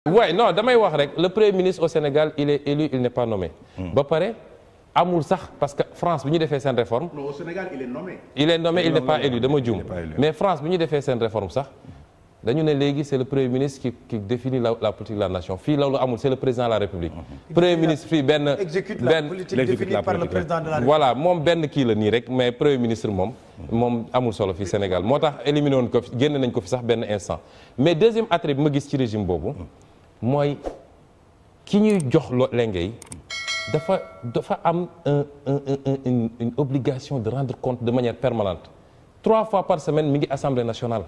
Ouais, non damay wax rek le premier ministre au Sénégal il est élu il n'est pas nommé. ba pare amul sax parce que France bi ñu defee seen réforme. non au Sénégal il est nommé. il est nommé il n'est pas élu dama juum. mais France bi ñu defee seen réforme sax dañu ne léegi c'est le premier ministre qui définit la politique de la nation fii loolu amul c'est le président de la République. premier ministre fii benn exécute la politique définie par le président de la République. voilà moom benn kii la nii rek mais premier ministre moom amul solo fii Sénégal moo tax éliminé woon ko fi génn nañ ko fi sax benn instant mais deuxième attrait bi ma gis ci régime boobu. mooy ki ñuy jox lenge yi dafa am une obligation de rendre compte de manière permanente 3 fois par semaine mi ngi assemblée nationale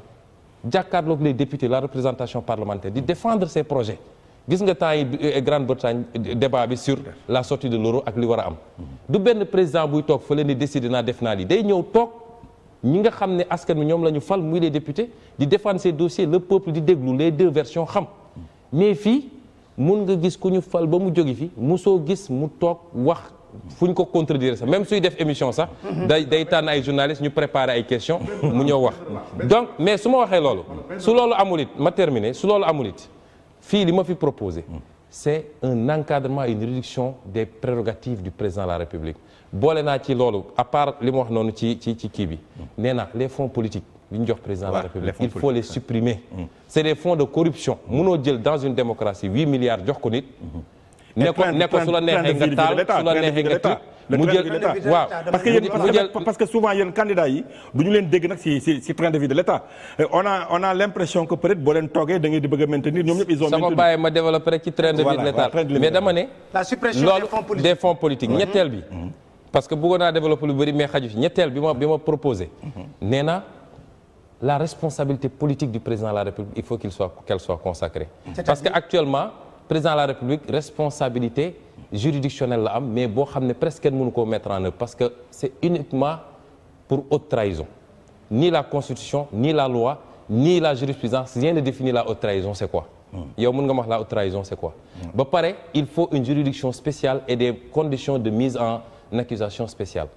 jàkkaarloog les députés la représentation parlementaire di défendre ses projets gis nga temps yi Grande-Bretagne débat bi sur la sortie de l'euro ak li war a am du benn président buy toog fa leen di décider naa def naa lii day ñëw toog ñi nga xam ne askan wi ñoom la ñu fal muy les députés di défendre ces dossiers le peuple di déglu les deux versions xam mais fii mun nga gis ku ñu fal ba mu jóge fi musoo gis mu toog wax fu ñu ko contredire sax même suy def émission sax day tànn ay journalistes ñu préparer ay questions mu ñëw wax donc mais su ma waxee loolu su loolu amul it ma terminer su loolu amul it fii li ma fi proposé c'est un encadrement une réduction des prérogatives du président de la République boole naa ci loolu à part li ma wax noonu ci kii bi nee na les fonds politiques li ñu jox président de la République il faut les supprimer c'est des fonds de corruption mënoo jël dans une démocratie 8 milliards jox ko nit ne ko su la neexee nga taal su la neexee nga tëj mu jël waaw parce que souvent yéen candidats yi du ñu leen dégg nag ci train de vie de l'État on a l'impression que peut-être boo leen toogee da ngeen di bëgg a maintenir ñoom ñëpp ils ont maintenu sama bàyyi ma développer rek ci train de vie de l'État mais dama ne la suppression des fonds politiques ñetteel bi parce que bëggoon naa développer lu bëri mais xaju fi ñetteel bi ma proposé nee na la responsabilité politique du président de la République il faut qu'elle soit consacrée parce que actuellement président de la République responsabilité juridictionnelle la am mais boo xam ne presque kenn mënu koo mettre en œuvre parce que c'est uniquement pour haute trahison ni la constitution ni la loi ni la jurisprudence rien ne définit la haute trahison c'est quoi yow mën nga wax la haute trahison c'est quoi ba pare il faut une juridiction spéciale et des conditions de mise en accusation spéciale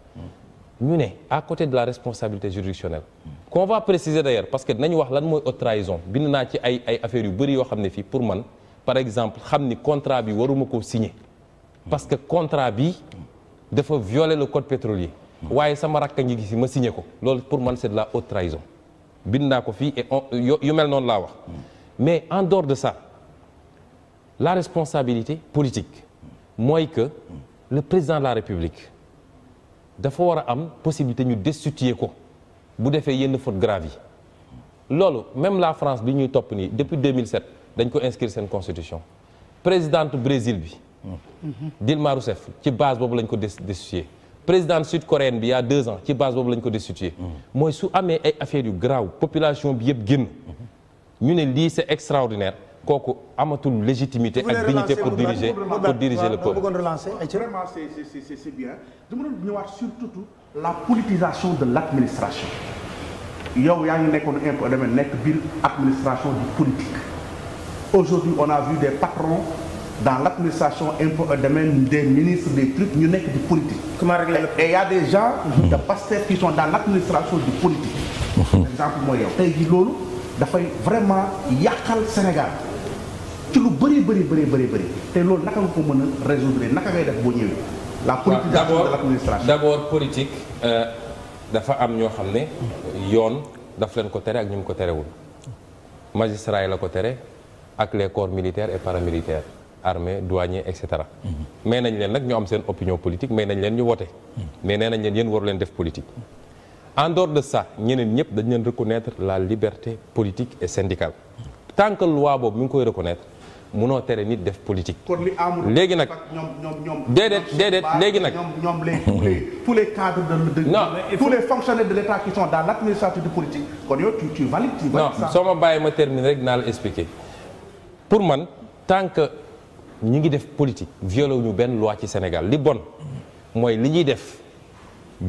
ñu ne à côté de la responsabilité juridictionnelle qu'on va préciser d'ailleurs parce que dinañu wax lan mooy haute trahison bind naa ci ay affaires yu bëri yoo xam ne fii pour man par exemple xam ni contrat bi waruma koo signer parce que contrat bi dafa violer le code pétrolier waaye sama rakk ngi gis ma signer ko loolu pour man c'est de la haute trahison bind naa ko fii et yu mel noonu laa wax mais en dehors de ça la responsabilité politique mooy que le président de la République dafa war a am possibilité ñu destituer ko bu defee yenn fautes graves yi loolu même la France bi ñuy topp nii depuis 2007 dañ ko inscrire seen constitution présidente Brésil bi Dilma Rousseff ci base boobu lañ ko destituer présidente sud-coréenne bi il y a 2 ans ci base boobu lañ ko destituer mooy su amee ay affaires yu grave population bi yëpp génn ñu ne lii c'est extraordinaire kooku amatul légitimité ak dignité pour diriger le peuple. Vraiment c'est bien dama doon ñëwaat surtout la politisation de l'administration yow yaa ngi nekkoon impôt domaine nekk biir administration du politique aujourd'hui on a vu des patrons dans l'administration impôt domaine des ministres des trucs ñu nekk di politique et il y a des gens de Pastef qui sont dans l'administration du politique exemple mooy yow tey jii loolu dafay vraiment yàqal Sénégal ci lu bëri te loolu naka nga ko mën a résoudre naka ngay def boo ñëwee la politisation de l'administration d'abord politique dafa am ñoo xam ne yoon daf leen ko tere ak ñu mu ko terewul magistrat yi la ko tere ak les corps militaires et paramilitaires armée douanier et cetera mais nañ leen nag ñu am seen opinion politique mais nañ leen ñu voter mais nee nañ leen yéen waru leen def politique en dehors de ça ñeneen ñëpp dañ leen reconnaître la liberté politique et syndicale tant que loi boobu mi ngi koy reconnaître munoo tere nit def politique. léegi nag déedéet léegi nag. tous les cadres tous les fonctionnaires de l'État qui sont dans l'administration de politique kon yow tu valides. non soo ma bàyyi ma terminer rek naa la expliquer pour man tant que ñi ngi def politique violé wuñu benn loi ci Sénégal li bon mooy li ñuy def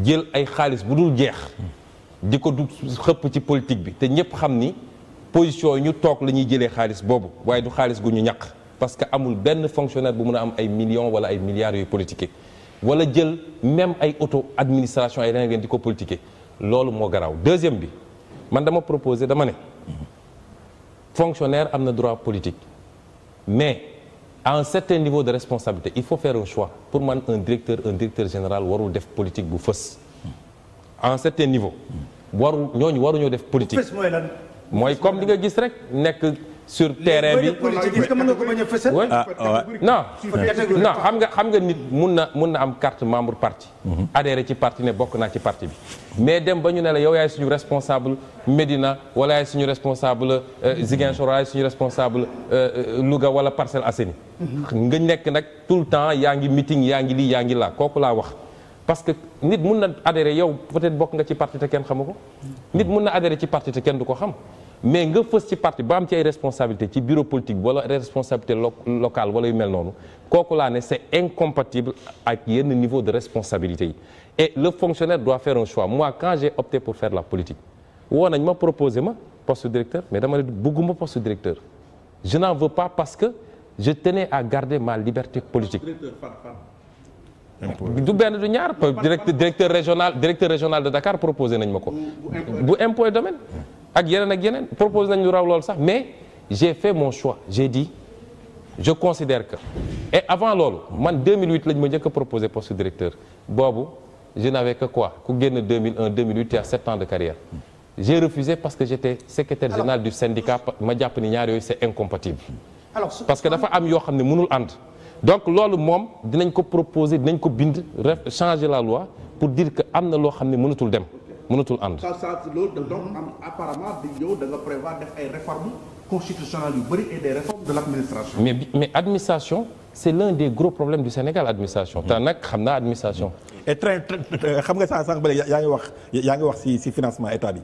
jël ay xaalis bu dul jeex di ko du xëpp ci politique bi te ñëpp xam ni. position yi ñu toog la ñuy jëlee xaalis boobu waaye du xaalis gu ñu ñàkk parce que amul benn fonctionnaire bu mën a am ay millions wala ay milliards yooyu politiquer wala jël même ay auto administration ay leneen ngeen di ko politiquer loolu moo garaaw deuxième bi man dama proposer dama ne fonctionnaire am na droit politique mais à un certain niveau de responsabilité il faut faire un choix pour man un directeur général warul def politique bu fës à un certain niveau ñooñu waruñoo def politique mooy comme li nga gis rek nekk sur terrain bi non xam nga nit mun na am carte membre parti adhéré ci parti ne bokk naa ci parti bi mais dem ba ñu ne la yow yaay suñu responsable Médina wala yaay suñu responsable Ziguinchor yaay suñu responsable Louga wala Parcelles Assainies nga nekk nag tout le temps yaa ngi meeting yaa ngi lii yaa ngi laa kooku laa wax parce que nit mun na adhéré yow peut-être bokk nga ci parti te kenn xamu ko nit mun na adhéré ci parti te kenn du ko xam mais nga fës ci parti ba am ci ay responsabilité ci bureau politique wala responsabilité locale wala yu mel noonu kooku laa ne c'est incompatible ak yenn niveau de responsabilité yi et le fonctionnaire doit faire un choix moi quand j'ai opté pour faire la politique woo nañ ma proposé ma poste directeur mais dama ne bëgguma poste directeur je n'en veux pas parce que je tenais à garder ma liberté politique du benn du ñaar directeur régional de Dakar proposé nañ ma ko bu impôt et domaine ak yeneen proposé nañ lu raw loolu sax mais j'ai fait mon choix j'ai dit je considère que et avant loolu man 2008 lañ ma njëkk a proposé poste directeur boobu je n'avais que quoi ku génn 2001 2008 il y a 7 ans de carrière j'ai refusé parce que j'étais secrétaire général du syndicat ma jàpp ni ñaar yooyu c'est incompatible parce que dafa am yoo xam ne mënul ànd donc loolu moom dinañ ko proposer dinañ ko bind changer la loi pour dire que am na loo xam ne mënatul dem mënatul ànd. loolu donc apparemment yow da nga prévoir def ay réformes constitutionnelles yu bëri et des réformes de l'administration. mais administration c'est l'un des gros problèmes du Sénégal administration. te nag xam naa administration. et train xam nga sànq ba léegi yaa ngi wax ci financement état bi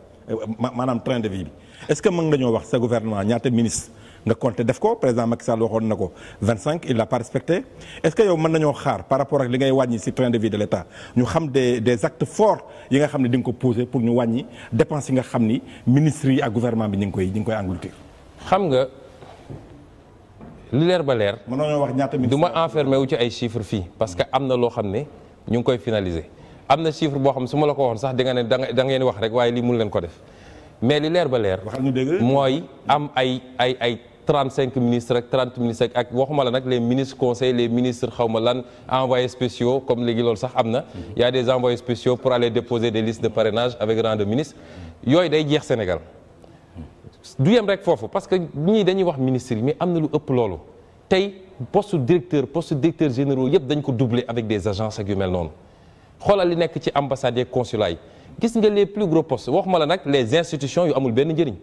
maanaam train de vie bi est-ce que mën nañoo wax sa gouvernement ñaata ministre nga compté def ko président Macky Sall waxoon na ko 25 il l'a pas respecté est-ce que yow mën nañoo xaar par rapport ak li ngay wàññi ci train de vie de l'État ñu xam des actes forts yi nga xam ne di nga ko poser pour ñu wàññi dépenses yi nga xam ni ministres yi ak gouvernement bi ñu ngi koy engloutir. xam nga li leer ba leer. mën nañoo wax ñaata ministres du ma enfermé wu ci ay chiffres fii parce que am na loo xam ne ñu ngi koy finaliser am na chiffre boo xam ne su ma la ko waxoon sax di nga ne da ngeen wax rek waaye lii mun leen ko def mais li leer ba leer. mooy am ay 35 ministres ak 30 ministres ak waxuma la nag les ministres conseils les ministres xawma lan envoyés spéciaux comme léegi loolu sax am na y a des envoyés spéciaux pour aller déposer des listes de parrainage avec rang de ministre yooyu day jeex Sénégal du yem rek foofu parce que ñii dañuy wax ministres yi mais am na lu ëpp loolu tey poste directeur généraux yëpp dañ ko doubler avec des agences ak yu mel noonu xoolal li nekk ci ambassades et consulats yi gis nga les plus gros postes waxuma la nag les institutions yu amul benn njëriñ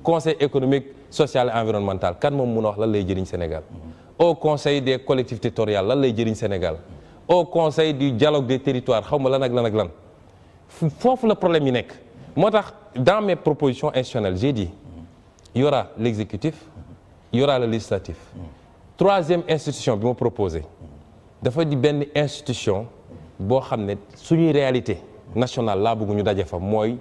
conseil économique social et environnemental kan moom mun a wax lan lay jëriñ Sénégal au conseil des collectivités territoriales lan lay jëriñ Sénégal au conseil du dialogue des territoires xaw ma lan ak lan foofu la problème yi nekk moo tax dans mes propositions institutionnelles j'ai dit il y aura l'exécutif il y aura le législatif troisième institution bi ma proposé dafa di benn institution boo xam ne suñuy réalité nationale laa bëgg ñu daje fa mooy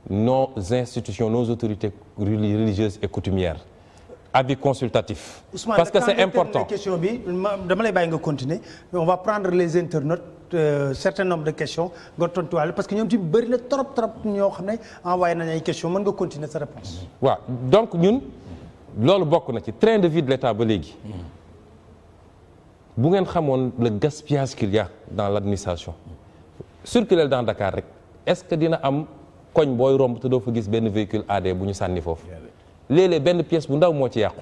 nos institutions nos autorités religieuses et coutumières avis consultatif. Ousmane, parce que c'est important question bi dama lay bàyyi nga continuer on va prendre les internautes certain nombre de questions nga tontuwaale parce que ñoom ci bëri na trop ñoo xam ne envoyé nañ ay questions mën nga continuer sa réponse. waaw donc ñun loolu bokk na ci train de vie de l'État ba léegi bu ngeen xamoon le gaspillage qu'il y a dans l'administration circuler dans Dakar rek est-ce que dina am koñ booy romb te doo fa gis benn véhicule AD bu ñu sànni foofu léeg-léeg benn pièce bu ndaw moo ci yàqu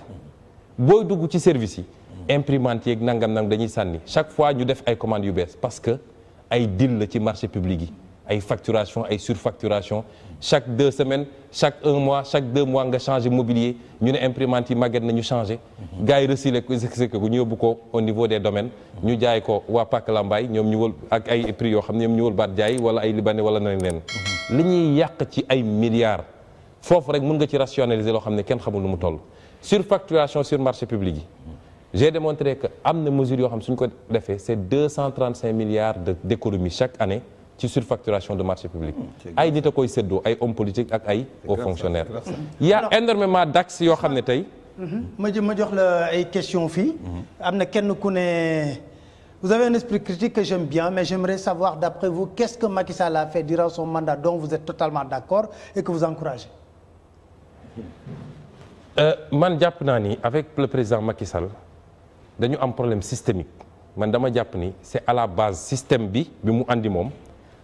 booy dugg ci service yi imprimante yeeg nangam dañuy sànni chaque fois ñu def ay commandes yu bees parce que ay deal la ci marché public yi ay facturation ay surfacturation chaque 2 semaines chaque 1 mois chaque 2 mois nga changer mobilier ñu ne imprimante yi màgget na ñu changer gars yi recycler ko ñu yóbbu ko au niveau des domaines ñu jaay ko waa Pàcc Lambaay ñoom ñu wël ak ay prix yoo xam ne ñoom ñu wël baat jaay wala ay libanais wala nañ leen li ñuy yàq ci ay milliards foofu rek mën nga ci rationaliser loo xam ne kenn xamul nu mu toll surfacturation sur marché public yi j'ai démontré que am na mesure yoo xam suñ ko defee c'est 235 milliards d'économie chaque année ci surfacturation de marché public ay nit a koy séddoo ay hommes politiques ak ay hauts fonctionnaires il y a énormément d'axes yoo xam ne tey ma jox la ay questions fii am na kenn ku ne vous avez un esprit critique que j'aime bien mais j'aimerais savoir d'après vous qu'est-ce que Macky Sall a fait durant son mandat dont vous êtes totalement d'accord et que vous encouragez man jàpp naa ni avec le président Macky Sall dañu am problème systémique man dama jàpp ni c'est à la base système bi mu andi moom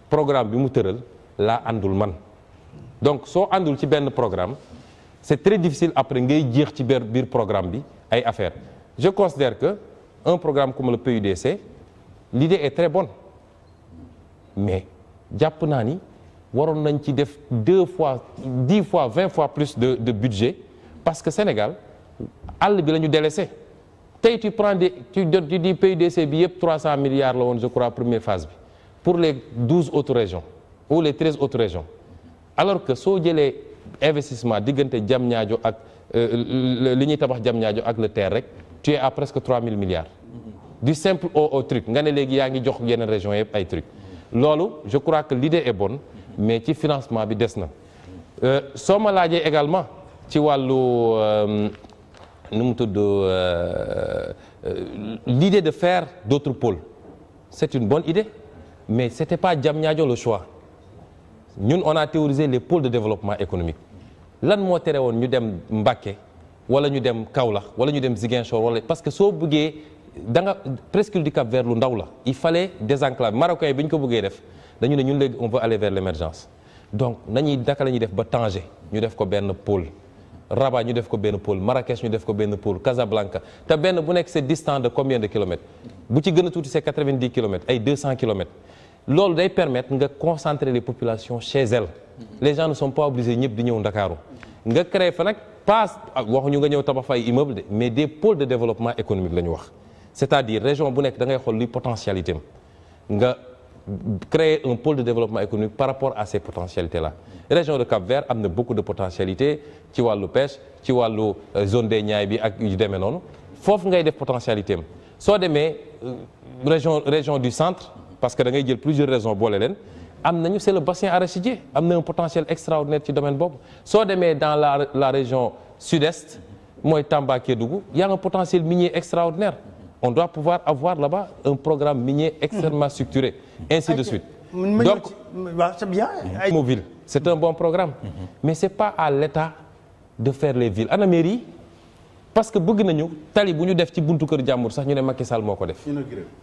programme bi mu tëral laa àndul man donc soo àndul ci benn programme c'est très difficile après ngay jeex ci biir programme bi ay affaires je considère que un programme comme le PUDC l'idée est très bonne mais jàpp naa ni waroon nañ ci def 2 fois 10 fois 20 fois plus de budget parce que Sénégal àll bi la ñu délaissé tey tu prends tu dis PUDC bi yëpp 300 milliards la woon je crois première phase bi pour les 12 autres régions ou les 13 autres régions alors que soo jëlee investissement diggante Diamniadio ak li ñuy tabax Diamniadio ak le TER rek tu es à presque 3000 milliards du simple au truc nga ne léegi yaa ngi jox yeneen régions yëpp ay truc loolu je crois que l'idée est bonne mais ci financement bi des na soo ma laajee également ci wàllu nu mu tudd l'idée de faire d'autres pôles c'est une bonne idée mais c'était pas Diamniadio le choix ñun on a théorisé les pôles de développement économique lan moo tere woon ñu dem Mbacké wala ñu dem Kaolack wala ñu dem Ziguinchor wala parce que soo bëggee da nga presqu'île du Cap-Vert lu ndaw la il fallait désenclaver Marocains yi bi ñu ko bëggee def dañu ne ñun léegi on veut aller vers l'émergence donc nañuy naka la ñuy def ba Tanger ñu def ko benn pôle Rabat ñu def ko benn pôle Marrakech ñu def ko benn pôle Casablanca te benn bu nekk c'est distant de combien de kilomètres bu ci gën a tuuti c'est 90 kilomètres ay 200 kilomètres loolu day permettre nga concentrer les populations chez elles les gens ne sont pas obligés ñëpp di ñëw Ndakaaru nga créer fa nag pas waxuñu nga ñëw tabax fa ay immeubles de mais des pôles de développement économique la ñu wax c'est-à-dire région bu nekk da ngay xool luy potentialité am nga créer un pôle de développement économique par rapport à ces potentialités là région de Cap-Vert am na beaucoup de potentialités ci wàllu pêche ci wàllu zone des Niayes bi ak yu demee noonu foofu ngay def potentialité am soo demee région du centre parce que da ngay jël plusieurs régions boole leen am nañu c'est le bassin arachidier am na un potentiel extraordinaire ci domaine boobu soo demee dans la région sud-est mooy Tamba Kédougou y a un potentiel minier extraordinaire on doit pouvoir avoir là-bas un programme minier extrêmement structuré ainsi de suite donc c'est bien mobile c'est un bon programme mais c'est pas à l'État de faire les villes ana mairie parce que bëgg nañu tali bu ñu def ci buntu kër jàmbur sax ñu ne Macky Sall moo ko def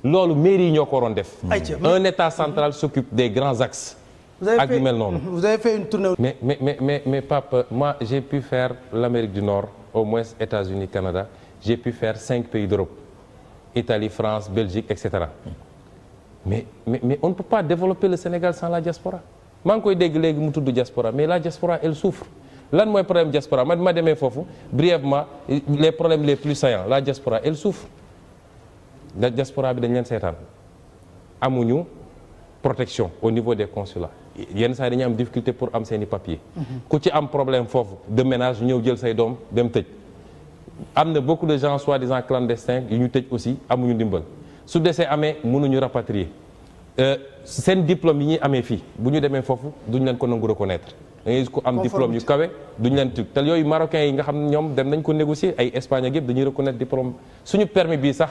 loolu mairie yi ñoo ko waroon def un État central s'occupe des grands axes ak yu mel noonu vous avez fait une tournée mais Pape moi j'ai pu faire l'Amérique du Nord au moins États-Unis Canada j'ai pu faire 5 pays d'Europe Italie France Belgique etc mais on ne peut pas développer le Sénégal sans la diaspora maa ngi koy dégg léegi mu tudd diaspora mais la diaspora elle souffre lan mooy problème diaspora ma demee foofu brièvement les problèmes les plus saillants la diaspora elle souffre la diaspora bi dañ leen seetaan amuñu protection au niveau des consulats yenn saa yi dañuy am difficulté pour am seeni papiers ku ci am problème foofu de ménage ñëw jël say doom dem tëj am na beaucoup de gens soi-disant clandestins yu ñu tëj aussi amuñu ndimbal su desee amee mënuñu rapatrier seen diplôme yi ñuy amee fii bu ñu demee foofu duñ leen ko nangu reconnaître da ngay gis ko am diplôme yu kawe duñ leen tug te yooyu marocains yi nga xam ne ñoom dem nañ ko négocier ay Espagne ak yëpp dañuy reconnaître diplôme suñu permis bii sax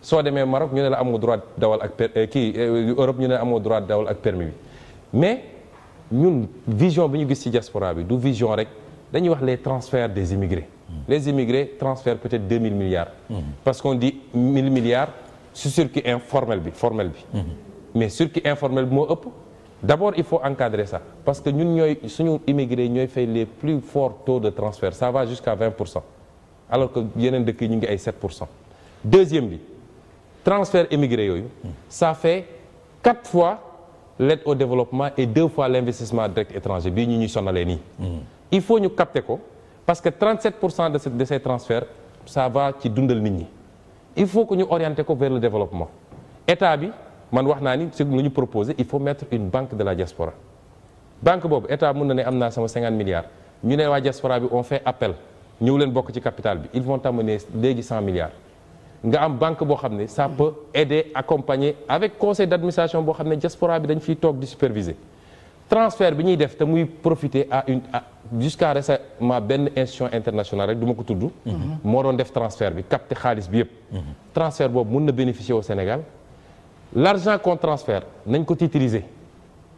soo demee Maroc ñu ne la amoo droit dawal ak Europe ñu ne la amoo droit dawal ak permis bi mais ñun vision bi ñu gis ci diaspora bi du vision rek dañuy wax les transferts des immigrés les immigrés transfèrent peut-être 2000 milliards parce qu'on dit 1000 milliards sur circuit informel bi mais circuit informel bi moo ëpp d'abord il faut encadrer ça parce que ñun ñooy suñu immigrés ñooy fay les plus forts taux de transfert ça va jusqu'à 20% alors que yeneen dëkk yi ñu ngi ay 7%. deuxième bi transfert immigrés yooyu ça fait 4 fois l'aide au développement et 2 fois l'investissement direct étranger bii ñu ñuy sonalee nii. il faut ñu capter ko parce que 37% de ces transferts ça va ci dundal nit ñi il faut que ñu orienter ko vers le développement état bi. man wax naa ni ce lu ñu proposé il faut mettre une banque de la diaspora banque boobu état mën na ne am naa sama 50 milliards ñu ne waa diaspora bi on fait appel ñëw leen bokk ci capital bi ils vont t'amener léegi 100 milliards nga am banque boo xam ne ça peut aider accompagner avec conseil d'administration boo xam ne diaspora bi dañ fiy toog di superviser transfert bi ñuy def te muy profiter à jusqu'à récemment benn institution internationale rek du ma ko tudd moo doon def transfert bi capter xaalis bi yëpp transfert boobu mën na bénéficier au Sénégal l'argent qu'on transfère nañ ko titriser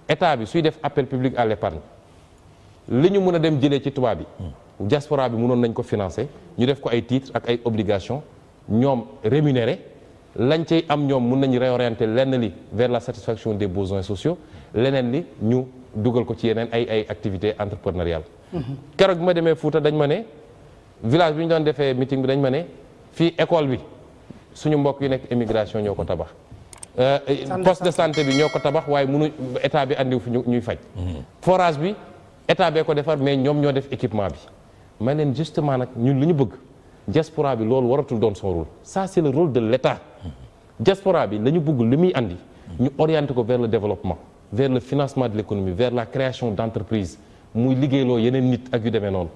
état bi suy def appel public à l'épargne li ñu mën a dem jëlee ci tubaab bi diaspora bi mënoon nañ ko financer ñu def ko ay titres ak ay obligations ñoom rémunéré lañ cay am ñoom mun nañu réorienter lenn li vers la satisfaction des besoins sociaux leneen li ñu dugal ko ci yeneen ay activités entrepreneuriales. keroog bi ma demee Fouta dañ ma ne village bi ñu doon defee meeting bi dañ ma ne fii école bi suñu mbokk yu nekk immigration ñoo ko tabax. poste de santé bi ñoo ko tabax waaye munu état bi andiw fi ñuy faj. forage bi état bee ko defar mais ñoom ñoo def équipement bi. ma leen justement nag ñun lu ñu bëgg diaspora bi loolu waratul doon son rôle ça c'est le rôle de l'état. diaspora bi la ñu bëgg li muy andi. ñu orienter ko vers le développement vers le financement de l'économie vers la création d'entreprises muy liggéeyloo yeneen nit ak yu demee noonu.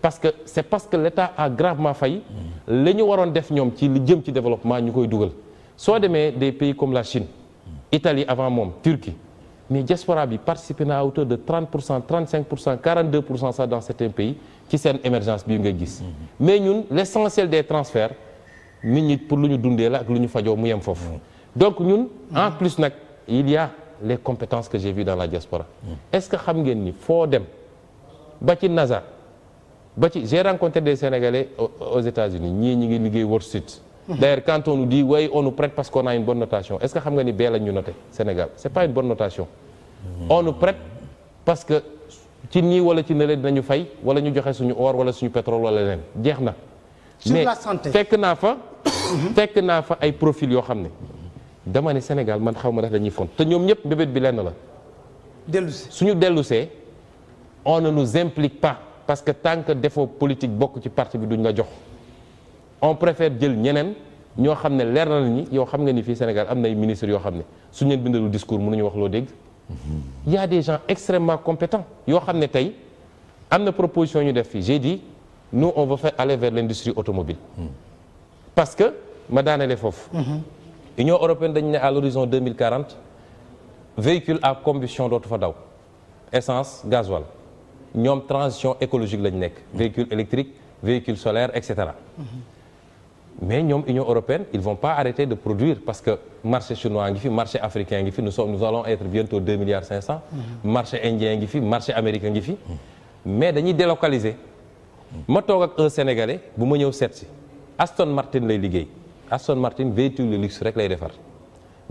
parce que c'est parce que l'état a gravement failli. la ñu waroon def ñoom ci li jëm ci développement ñu koy dugal. soo demee des pays comme la Chine Italie avant moom Turquie mais diaspora bi participé na à hauteur de 30% 35% 42% ça dans certains pays ci seen émergence bii ngay gis. mais ñun l'essentiel des transferts nit ñi pour lu ñu dundee la ak lu ñu fajoo mu yem foofu. donc ñun en plus nag il y a les compétences que j'ai vues dans la diaspora. est-ce que xam ngeen ni foo dem ba ci NASA ba ci j'ai rencontré des Sénégalais aux États-Unis ñii ñi ngi liggéey Wall Street. D'ailleurs quand on nous dit oui on nous prête parce qu'on a une bonne notation est-ce que xam nga ni bee la ñu noté Sénégal c'est pas une bonne notation. on nous prête parce que ci nii wala ci nële dinañu fay wala ñu joxe suñu or wala suñu pétrole wala leneen jeex na. sur mais la santé fekk naa fa ay profil yoo xam ne dama ne Sénégal man xaw ma daf dañuy font te ñoom ñëpp mbébét bi lenn la. dellusi suñu dellusee on ne nous implique pas parce que tant que défaut politique bokk ci parti bi duñ la jox. on préfère jël ñeneen ñoo xam ne leer na ni yow xam nga ni fii Sénégal am na ay ministres yoo xam ne suñu leen bindalu discours mënuñu wax loo dégg. il y a des gens extrêmement compétents yoo xam ne tey am na proposition ñu def fii j'ai dit nous on veut faire aller vers l'industrie automobile parce que ma daanelee foofu. Union européenne dañu ne à l'horizon 2040 véhicule à combustion dootu fa daw essence gasoil ñoom transition écologique lañu nekk. véhicule électrique véhicule solaire et cetera. mais ñoom Union européenne ils vont pas arrêter de produire parce que marché chinois ngi fi marché africain ngi fi nous allons être bientôt 2,5 milliards. marché indien ngi fi marché américain ngi fi. mais dañuy délocaliser. ma toog ak un sénégalais bu ma ñëw seet si Aston Martin lay liggéey Aston Martin véhicule de luxe rek lay defar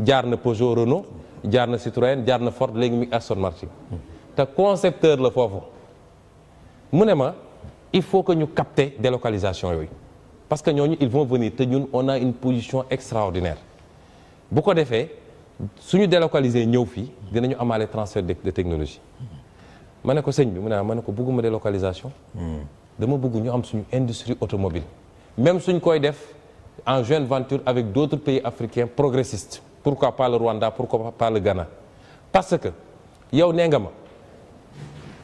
jaar na Peugeot Renault jaar na Citroën jaar na Ford léegi mi Aston Martin. te concepteur la foofu mu ne ma il faut que ñu capter délocalisation yooyu. parce que ñooñu ils vont venir te ñun on a une position extraordinaire bu ko defee suñu délocaliser ñëw fii dinañu amaale transfert de technologie ma ne ko sëñ bi mu ne ma ne ko bëgguma délocalisation dama bëgg ñu am suñu industrie automobile même suñ koy def en joint venture avec d'autres pays africains progressistes pourquoi pas le Rwanda pourquoi pas le Ghana parce que yow nee nga ma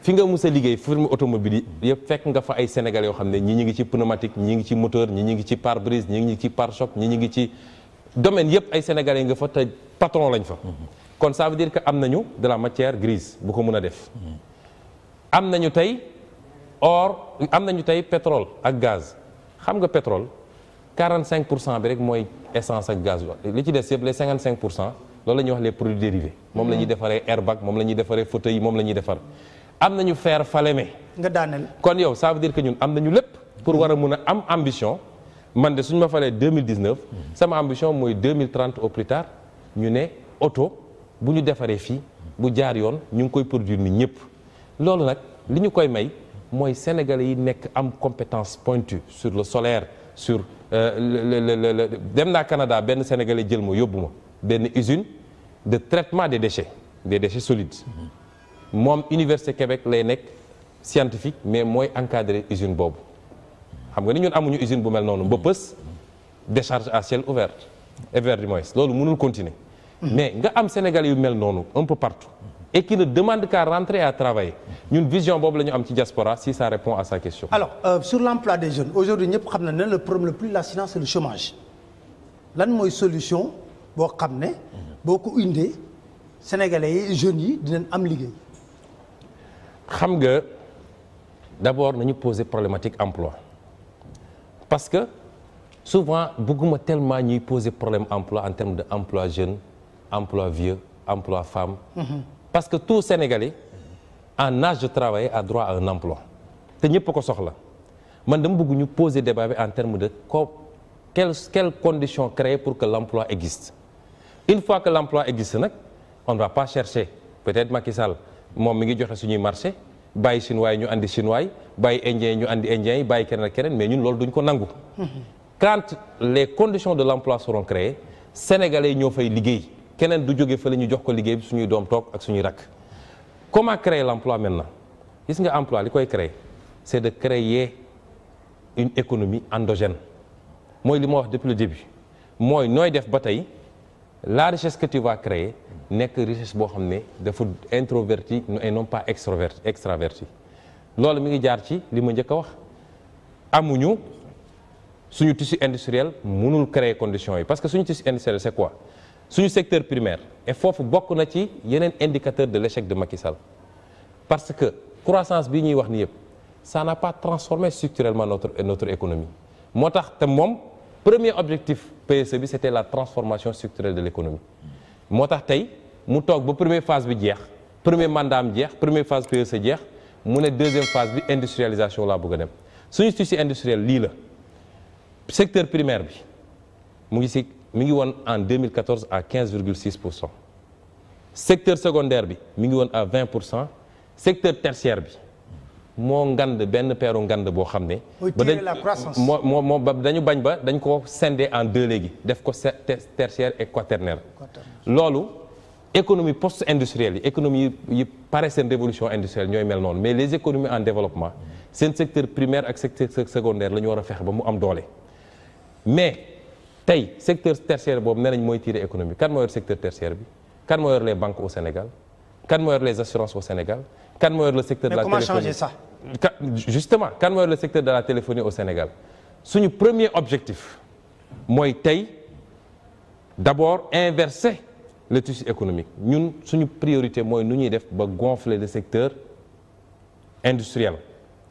fi nga mus a liggéey firme automobile yi yëpp fekk nga fa ay sénégalais yoo xam ne ñi ngi ci pneumatique ñi ngi ci moteur ñi ngi ci pare-brise ñi ngi ci pare-choc ñi ngi ci domaine yëpp ay sénégalais nga fa te patron lañ fa. kon ça veut dire que am nañu de la matière grise bu ko mën a def. am nañu tey or am nañu tey pétrole ak gaz xam nga pétrole 45% bi rek mooy essence ak gaz li ci des yëpp les 55% loolu la ñuy wax les produits dérivés. moom la ñuy defaree airbag moom la ñuy defaree fauteuil moom la ñuy defar. am nañu fer Falémé. nga daaneel. kon yow ça veut dire que ñun am nañu lépp. pour war a mun a am ambition. man de suñu ma falee 2019. sama ambition mooy 2030 au plus tard ñu ne oto bu ñu defaree fii bu jaar yoon ñu ngi koy produire ni ñëpp. loolu nag li ñu koy may mooy sénégalais yi nekk am compétence pointue sur le solaire sur dem naa Canada benn sénégalais jël ma yóbbu ma benn usine de traitement des déchets solides. moom Université Québec lay nekk scientifique mais mooy encadrer usine boobu xam nga ni ñun amuñu usine bu mel noonu Mbëppës décharge à ciel ouvert du moins loolu mënul continuer. mais nga am Sénégalais yu mel noonu un peu partout. et qui ne demande qu'à rentrer à travailler ñun vision boobu la ñu am ci diaspora si ça répond à sa question. alors sur l'emploi des jeunes aujourd'hui ñëpp xam na ne le problème le plus lacinant c'est le chômage lan mooy solution boo xam ne boo ko indee Sénégalais yi jeunes yi dinañ am liggéey. xam nga d'abord nañu poser problématique emploi parce que souvent bëgguma tellement ñuy poser problème emploi en termes de emploi jeune emploi vieux emploi femme. parce que tout Sénégalais en âge de travailler a droit à un emploi te ñëpp ko soxla man dama bëgg ñu poser débat bi en termes de quelles conditions créer pour que l'emploi existe. Une fois que l'emploi existe nag on ne va pas chercher peut-être Macky Sall moom mi ngi joxe suñuy marché bàyyi chinois yi ñu andi chinois yi bàyyi indiens yi ñu andi indiens yi bàyyi keneen ak keneen mais ñun loolu duñ ko nangu. Quand les conditions de l'emploi seront créées sénégalais yi ñoo fay liggéey keneen du jóge fa la ñu jox ko liggéey bi suñuy doom toog ak suñuy rakk. Comment créer l'emploi maintenant gis nga emploi li koy créer c'est de créer une économie endogène mooy li ma wax depuis le début mooy nooy def ba tey la richesse que tu vas créer nekk richesse boo xam ne dafa introverti et non pas extraverti loolu mi ngi jaar ci li ma njëkk a wax amuñu suñu tissu industriel mënul créer conditions yi parce que suñu tissu industriel c'est quoi suñu secteur primaire et foofu bokk na ci yeneen indicateur de l'échec de Macky Sall parce que croissance bi ñuy wax ni yëpp ça n'a pas transformé structurellement notre économie moo tax te moom premier objectif PSE bi c'était la transformation structurelle de l'économie moo tax tey mu toog ba première phase bi jeex premier mandat am jeex première phase PSE jeex mu ne deuxième phase bi industrialisation laa bëgg a dem suñu tissu industriel lii la secteur primaire bi mi ngi woon en 2014 à 15,6%. secteur secondaire bi mi ngi woon à 20%. secteur tertiaire bi moo ngand benn peeru ngand boo xam ne. ba dañu bañ ba dañ ko scinder en deux léegi def ko tertiaire et quaternaire. loolu économie post-industrielle yi économie yi pare seen révolution industrielle ñooy mel noonu mais les économies en développement seen secteur primaire ak secteur secondaire la ñu war a fexe ba mu am doole mais tey secteur tertiaire boobu nee nañ mooy tirer économie kan moo yor secteur tertiaire bi kan moo yor les banques au Sénégal kan moo yor les assurances au Sénégal kan moo yor le secteur de la téléphonie. Mais comment changer ça? Justement kan moo yor le secteur de la téléphonie au Sénégal suñu premier objectif mooy tey d'abord inverser le tissu économique ñun suñu priorité mooy nu ñuy def ba gonfler le secteur industriel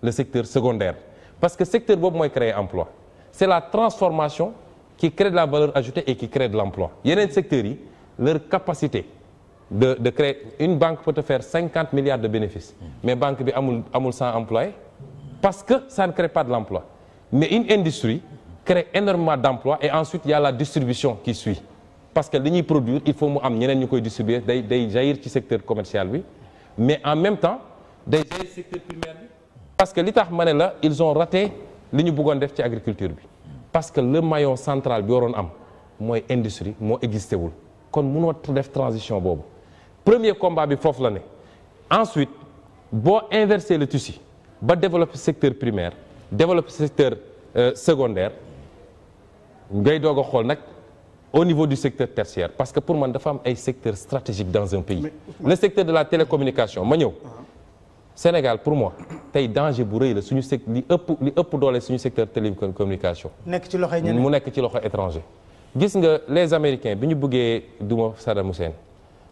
le secteur secondaire parce que secteur boobu mooy créer emploi c'est la transformation qui crée de la valeur ajoutée et qui crée de l'emploi yeneen secteurs yi leur capacité de créer une banque peut te faire 50 milliards de bénéfices mais banque bi amul 100 employés parce que ça ne crée pas de l'emploi mais une industrie crée énormément d'emplois et ensuite il y a la distribution qui suit parce que li ñuy produire il faut mu am ñeneen ñu koy distribuer day jaillir ci secteur commercial bi mais en même temps day jaillir secteur primaire bi parce que li tax ma ne la ils ont raté li ñu bëggoon def ci agriculture bi parce que le maillon central bi waroon am mooy industrie moo existé wul kon mënoo def transition boobu premier combat bi foofu la ne ensuite boo inverser le tissu ba développer secteur primaire développer secteur secondaire ngay doog a xool nag au niveau du secteur tertiaire parce que pour man dafa am ay secteurs stratégiques dans un pays le secteur de la télécommunication ma ñëw Sénégal pour moi tey danger bu rëy la suñu li ëpp doole suñu secteur télécommunication nekk ci loxoy ñeneen mu nekk ci loxo étranger gis nga les Américains bi ñu bëggee duma Saddam Hussein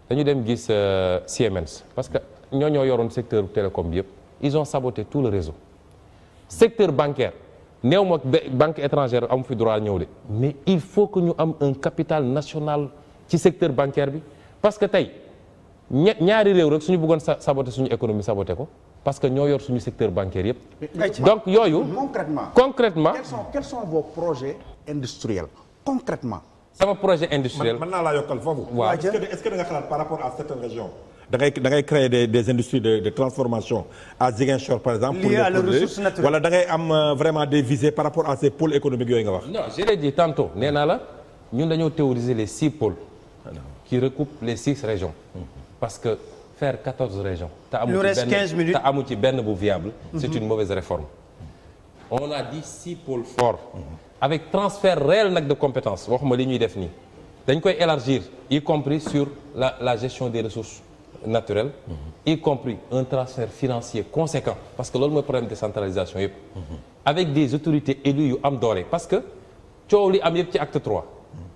dañu dem gis Siemens parce que ñoo yoroon secteur télécom bi yëpp ils ont saboté tout le réseau secteur bancaire néew ma banque étrangère amu fi droit ñëw de mais il faut que ñu am un capital national ci secteur bancaire bi parce que tey ñaari réew rek suñu bëggoon saboter suñu économie saboter ko parce que ñoo yor suñu secteur bancaire yëpp donc yooyu concrètement quels sont vos projets industriels concrètement sama projet industriel mën naa laa yokkal foofu. waaw est-ce que da nga xalaat par rapport à certaines régions. da ngay créer des industries de transformation à Ziguinchor par exemple. liées à leurs ressources naturelles wala da ngay am vraiment des visées par rapport à ces pôles économiques yooyu nga wax. non je l'ai dit tantôt nee naa la ñun dañoo théoriser les 6 pôles qui recoupent les 6 régions. parce que faire 14 régions. te amu ci benn bu viable. c'est une mauvaise réforme. on a dit 6 pôles forts. avec transfert réel nag de compétences waxuma li ñuy def nii dañ koy élargir y compris sur la gestion des ressources naturelles y compris un transfert financier conséquent parce que loolu mooy problème de décentralisation yëpp avec des autorités élues yu am doole parce que coow li am yëpp ci acte 3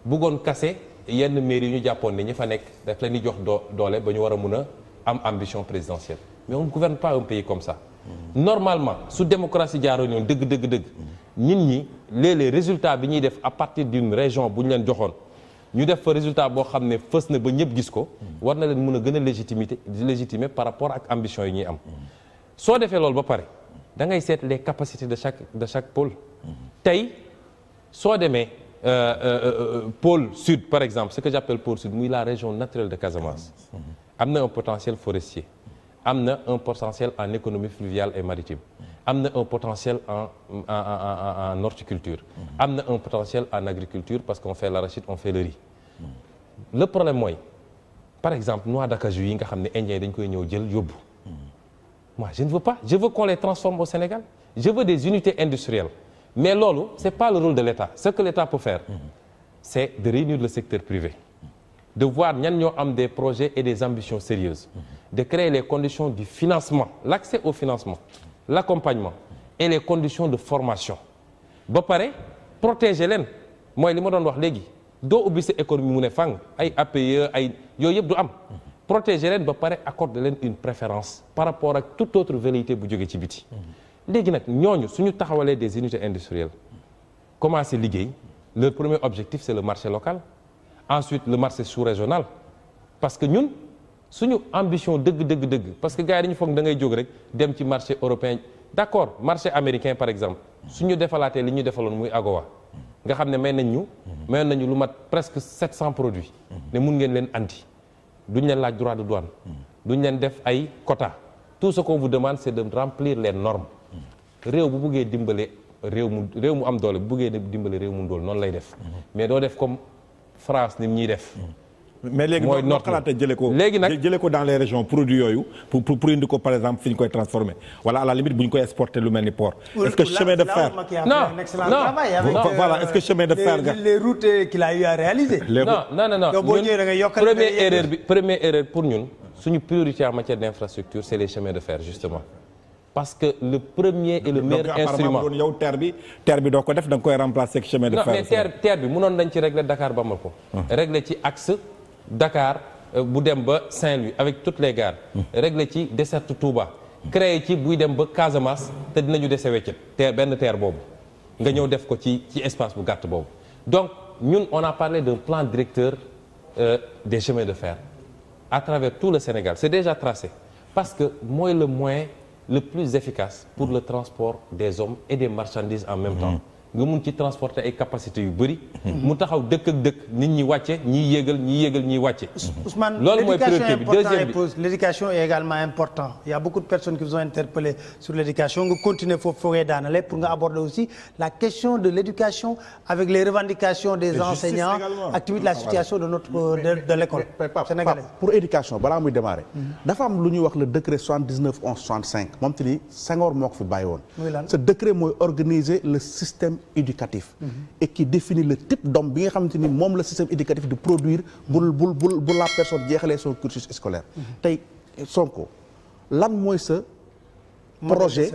bëggoon kase yenn mairie yu ñu jàppoon ne ñi fa nekk daf leen di jox doole ba ñu war a mun a am ambition présidentielle mais on ne gouverne pas un pays comme ça normalement su démocratie jaaroon yoon dëgg nit ñi léeg-léeg résultat bi ñuy def à partir d'une région bu ñu leen joxoon ñu def fa résultat boo xam ne fës na ba ñëpp gis ko war na leen mën a gën a légitimer par rapport ak ambition yi ñuy am soo defee loolu ba pare da ngay seet les capacités de chaque pôle tey soo demee pôle sud par exemple ce que j'appelle pôle sud muy la région naturelle de Casamance am na un potentiel forestier am na un potentiel en économie fluviale et maritime am na un potentiel en horticulture am na un potentiel en agriculture parce qu'on fait l'arachide on fait le riz le problème mooy par exemple noix d'acajou yi nga xam ne Indiens dañ koy ñëw jël yóbbu moi je ne veux pas je veux qu'on les transforme au Sénégal je veux des unités industrielles mais loolu c'est pas le rôle de l'État ce que l'État peut faire c'est de réunir le secteur privé de voir ñan ñoo am des projets et des ambitions sérieuses de créer les conditions du financement l'accès au financement l'accompagnement et les conditions de formation ba pare protéger leen mooy li ma doon wax léegi doo ubbi sa économie mu ne fang ay APE ay yooyu yëpp du am protéger leen ba pare accorder leen une préférence par rapport ak toute autre velléité bu jógee ci biti léegi nag ñooñu suñu taxawalee des unités industrielles commencer liggéey leur premier objectif c'est le marché local ensuite le marché sous-régional parce que ñun suñu ambition dëgg parce que gars yi dañu foog da ngay jóg rek dem ci marché européen d'accord marché américain par exemple suñu defalaatee li ñu defaloon muy AGOA nga xam ne mayoon nañu lu mat presque 700 produits ne mun ngeen leen andi duñ leen laaj droit de douane duñ leen def ay quota tout ce qu'on vous demande c'est de remplir les normes réew bu buggee dimbale réew mu am doole bu buggee dimbale réew mu ndóol noonu lay def mais doo def comme France ni ñuy def mais léegi mooy noo xalaatee jëlee ko dans les régions produits yooyu pour indi ko par exemple fi ñu koy transformer wala à la limite bu ñu koy exporter lu mel ni port est-ce que chemin de fer voilà est-ce que chemin de fer les routes qu'il a eu à réaliser non première erreur pour ñun suñu priorité en matière d'infrastructure c'est les chemins de fer justement parce que le premier et le meilleur instrument donc yow terre bi doo ko def da nga koy remplacer ak chemin de fer. non mais terre bi mënoon nañ ci régler Dakar Bamako. régler ci axe Dakar bu dem ba Saint-Louis avec toutes les gares. régler ci desserte Touba. créer ci buy dem ba Casamance te dinañu dese weccet benn terre boobu nga ñëw def ko ci espace bu gàtt boobu donc ñun on a parlé d'un plan directeur des chemins de fer à travers tout le Sénégal c'est déjà tracé parce que mooy le moyen le plus efficace pour le transport des hommes et des marchandises en même temps nga mun ci transporter ay capacités yu bëri mu taxaw dëkk ak dëkk nit ñi wàcce ñiy yéegal ñiy wàcce Ousmane, loolu mooy priorité bi deuxième bi l'éducation est également important il y a beaucoup de personnes qui vous ont interpellé sur l'éducation nga continuer foofu foogee daanale pour nga aborder aussi la question de l'éducation avec les revendications des enseignants ak tamit la situation de notre de l'école sénégalaise pour éducation balaa muy démarrer dafa am lu ñuy wax le décret 79/1165 moom te ni Senghor moo ko fi bàyyi woon ce décret mooy organiser le système éducatif et qui définit le type d'homme bi nga xamante ni moom la système éducatif de produire bu la personne jeexalee son cursus scolaire tey Sonko lan mooy sa projet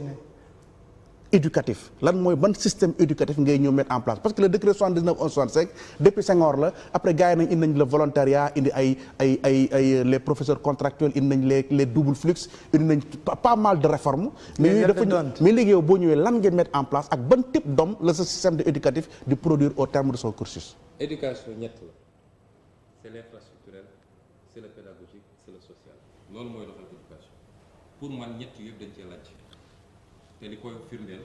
éducatif lan mooy ban système éducatif ngay ñëw mettre en place parce que le décret 79/1165 depuis Senghor la après gars yi nañ indi nañ le volontariat indi ay les professeurs contractuels indi nañ les double flux indi nañ pas mal de réformes mais yooyu dafa mais léegi yow boo ñëwee lan ngeen mettre en place ak ban type d'homme la sa système de éducatif di produire au terme de son cursus. éducation ñett la c'est l'infrastructurel c'est le pédagogique c'est le social loolu mooy doxal éducation pour man ñett yëpp dañ cee laaj te li koy firndeel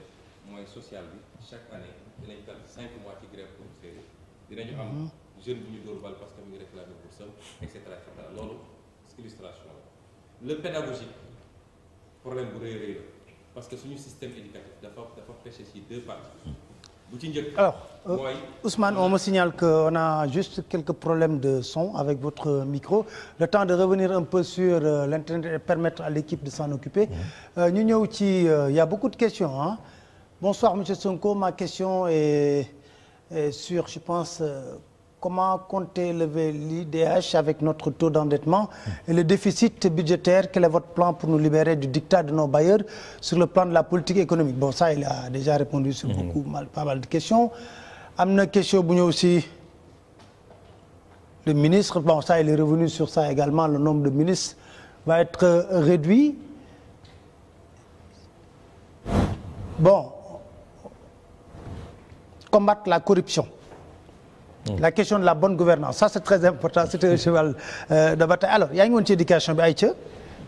mooy social bi chaque année dinañ perdre 5 mois ci grève professeurs dinañu am jeune bu ñu dóor bal parce que mu ngi réclamer pour sam et cetera loolu illustration la le pédagogique problème bu rëy la parce que suñu système éducatif dafa pêché ci deux parties bu ci njëkk alors Ousmane on me signale qu'on a juste quelques problèmes de son avec votre micro le temps de revenir un peu sur l'internet et permettre à l'équipe de s'en occuper ñu ñëw ci il y a beaucoup de questions hein bonsoir monsieur Sonko ma question est sur je pense comment comptez lever l'IDH avec notre taux d'endettement et le déficit budgétaire quel est votre plan pour nous libérer du diktat de nos bailleurs sur le plan de la politique économique bon ça il a déjà répondu sur pas mal de questions am na question bu ñëw aussi le ministre bon ça il est revenu sur ça également le nombre de ministres va être réduit bon combattre la corruption la question de la bonne gouvernance ça c'est très important c'est un cheval de bataille alors yaa ngi woon ci éducation bi ay ca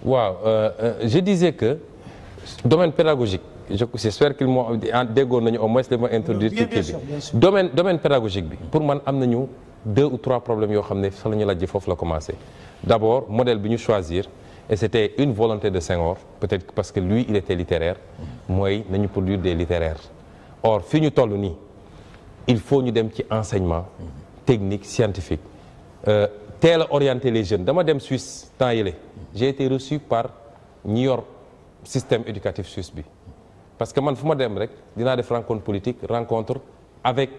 waaw je disais que domaine pédagogique j'espère qu'ils m'ont déggoon nañu au moins li ma introduire ci kii bi domaine pédagogique bi pour man am nañu 2 ou 3 problèmes yoo xam ne fa la ñu lajj foofu la commencé d'abord modèle bi ñu choisir et c'était une volonté de Senghor peut-être parce que lui il était littéraire mooy nañu produire des littéraires or fi ñu toll nii il faut ñu dem ci enseignement technique scientifique teel a orienter les jeunes dama dem Suisse temps yële j'ai été reçu par ñi yor système éducatif suisse bi parce que man fu ma dem rek dinaa def rencontre avec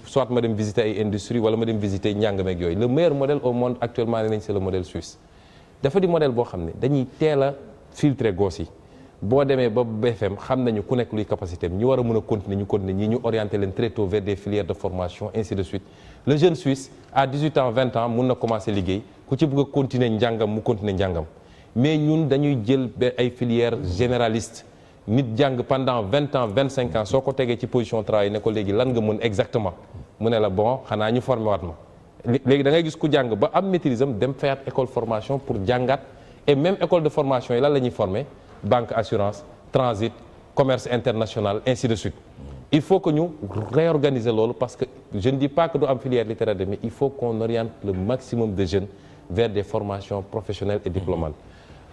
soit ma dem visiter ay industries wala ma dem visiter njàng meeg yooyu le meilleur modèle au monde actuellement nee nañ c'est le modèle suisse dafa di modèle boo xam ne dañuy teel a filtrer gosses yi boo demee ba BFM xam nañu ku nekk luy capacité am ñu war a mën a continuer ñu continuer ñii ñu orienter leen très tôt vers des filières de formation ainsi de suite le jeune suisse à 18 ans 20 ans mun na commencer liggéey ku ci bëgg a continuer njàngam mu continuer njàngam mais ñun dañuy jël ay filières généralistes nit jàng pendant 20 ans 25 ans soo ko tegee ci position travail ne ko léegi lan nga mën exactement mu ne la bon xanaa ñu formé waat ma léegi da ngay gis ku jàng ba am maîtrise am dem fayaat école formation pour jàngaat et même école de formation yi lan la ñuy former banque assurance transit commerce international ainsi de suite il faut que ñu réorganiser loolu parce que je ne dis pas que du am filière littéraire mais il faut qu'on oriente le maximum de jeunes vers des formations professionnelles et diplômantes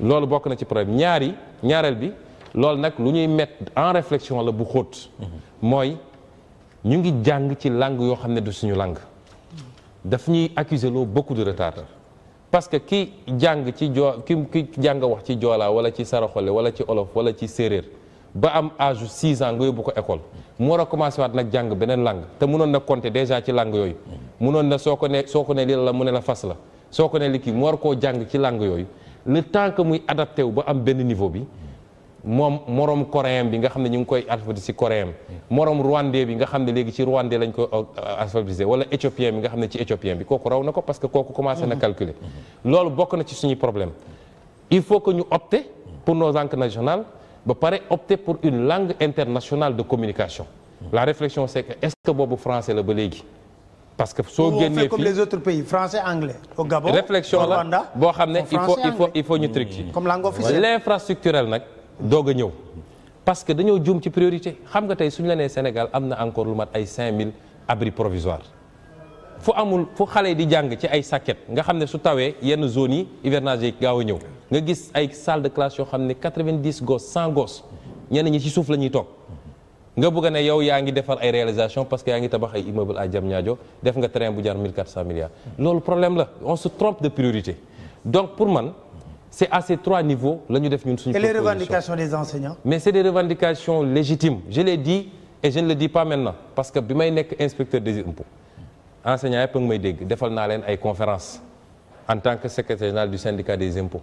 loolu bokk na ci problème ñaareel bi loolu nag lu ñuy mettre en réflexion la bu xóot mooy ñu ngi jàng ci langue yoo xam ne du suñu langue daf ñuy accuser loo beaucoup de retard parce que ki jàng ci ki jàng wax ci joolaa wala ci saraxole wala ci olof wala ci séeréer ba am âge 6 ans nga yóbbu ko école mu war a commencé waat nag jàng beneen langue te mënoon na compter déjà ci langue yooyu mënoon na soo ko ne lii la mu ne la fas la soo ko ne li kii mu war koo jàng ci langue yooyu le temps que muy adapté wu ba am benn niveau bi moom moroom coréen bi nga xam ne ñu ngi koy alphabétiser ci coréen moroom rwandais bi nga xam ne léegi ci rwandais lañ koy alphabétiser wala éthiopien bi nga xam ne ci éthiopien bi kooku raw na ko parce que kooku commencé na calculer loolu bokk na ci suñuy problème il faut que ñu opter pour nos langues nationales ba pare opter pour une langue internationale de communication la réflexion c'est que est-ce que boobu français la ba léegi parce que soo génnee fii comme les autres pays français anglais au Gabon réflexion la boo xam ne il faut ñu truc ci comme langue officielle l'infrastructurel nag doog a ñëw parce que dañoo juum ci priorité xam nga tey suñu la nee Sénégal am na encore lu mat ay 5000 abris provisoires fu xale di jàng ci ay sàkket nga xam ne su tawee yenn zones yi hivernage yi gaaw a ñëw nga gis ay salle de classe yoo xam ne 90 gosses 100 gosses ñenn ñi ci suuf la ñuy toog nga bëgg a ne yow yaa ngi defar ay réalisation parce que yaa ngi tabax ay immeuble à Diamniadio def nga terrain bu jar 1400 milliards loolu problème la on se trompe de priorité donc pour man c'est à ces 3 niveaux la ñu def ñun suñu proposition. Et les revendications des enseignants? Mais c'est des revendications légitimes je l'ai dit et je ne le dis pas maintenant parce que bi may nekk inspecteur des impôts enseignants yëpp a ngi may dégg defal naa leen ay conférences en tant que secrétaire général du syndicat des impôts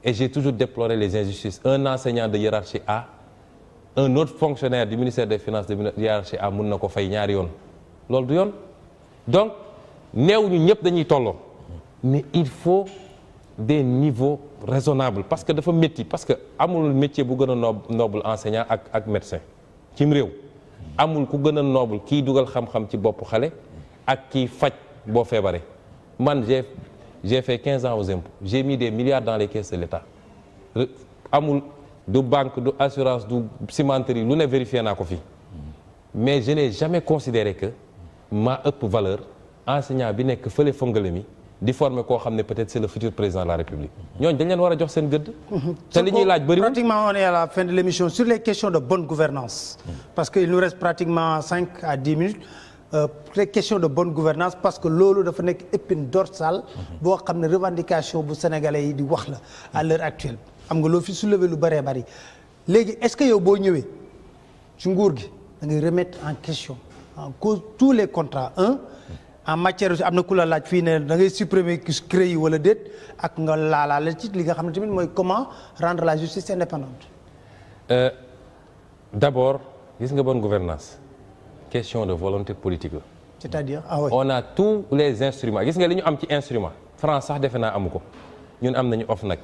et j'ai toujours déploré les injustices un enseignant de hiérarchie A un autre fonctionnaire du ministère des finances de hiérarchie A mun na ko fay ñaari yoon loolu du yoon donc néew ñu ñëpp dañuy tolloo mais il faut des niveaux raisonnables parce que dafa métti parce que amul métier bu gën a noble enseignant ak médecin cim réew amul ku gën a noble kii dugal xam-xam ci bopp xale ak kii faj boo feebaree man j'ai fait 15 ans aux impôts j'ai mis des milliards dans les caisses de l'État amul du banque du assurance du cimenterie lu ne vérifié naa ko fii mais je n'ai jamais considéré que maa ëpp valeur enseignant bi nekk fële fongale mi di former koo xam ne peut-être c'est le futur président de la République ñooñu dañ leen war a jox seen gëdd te li ñuy laaj bëriwul. Pratiquement on est à la fin de l'émission sur les questions de bonne gouvernance parce que il nous reste pratiquement 5 à 10 minutes les questions de bonne gouvernance parce que loolu dafa nekk épine dorsale boo xam ne revendication bu sénégalais yi di wax la à l'heure actuelle am nga loo fi soulever lu bëree bëri léegi est-ce que yow boo ñëwee ci nguur gi da ngay remettre en question en cause tous les contrats en matière am na ku la laaj fii ne da ngay supprimer CREI yi wala déet ak nga laalaale ci li nga xam ne tamit mooy comment rendre la justice indépendante. D'abord gis nga bonne gouvernance question de volonté politique la. C'est-à-dire oui. On a tous les instruments gis nga li ñu am ci instrument France sax defe naa amu ko ñun am nañu OFNAC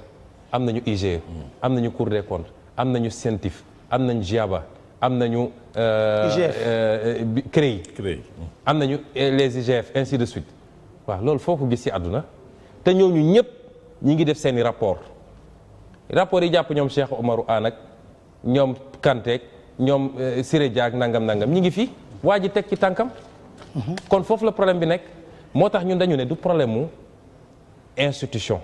am nañu IGE am nañu Cour des comptes am nañu CENTIF am nañu GIABA am nañu CREI am nañu les IGF ainsi de suite waaw loolu foo ko gis ci àdduna te ñooñu ñëpp ñi ngi def seeni rapport yi jàpp ñoom Cheikh Omarou Anne ak ñoom Kanteek ñoom Siré Dia ak nangam ñi ngi fi waa ji teg ci tànkam. kon foofu la problème bi nekk moo tax ñun dañu ne du problème mu institution.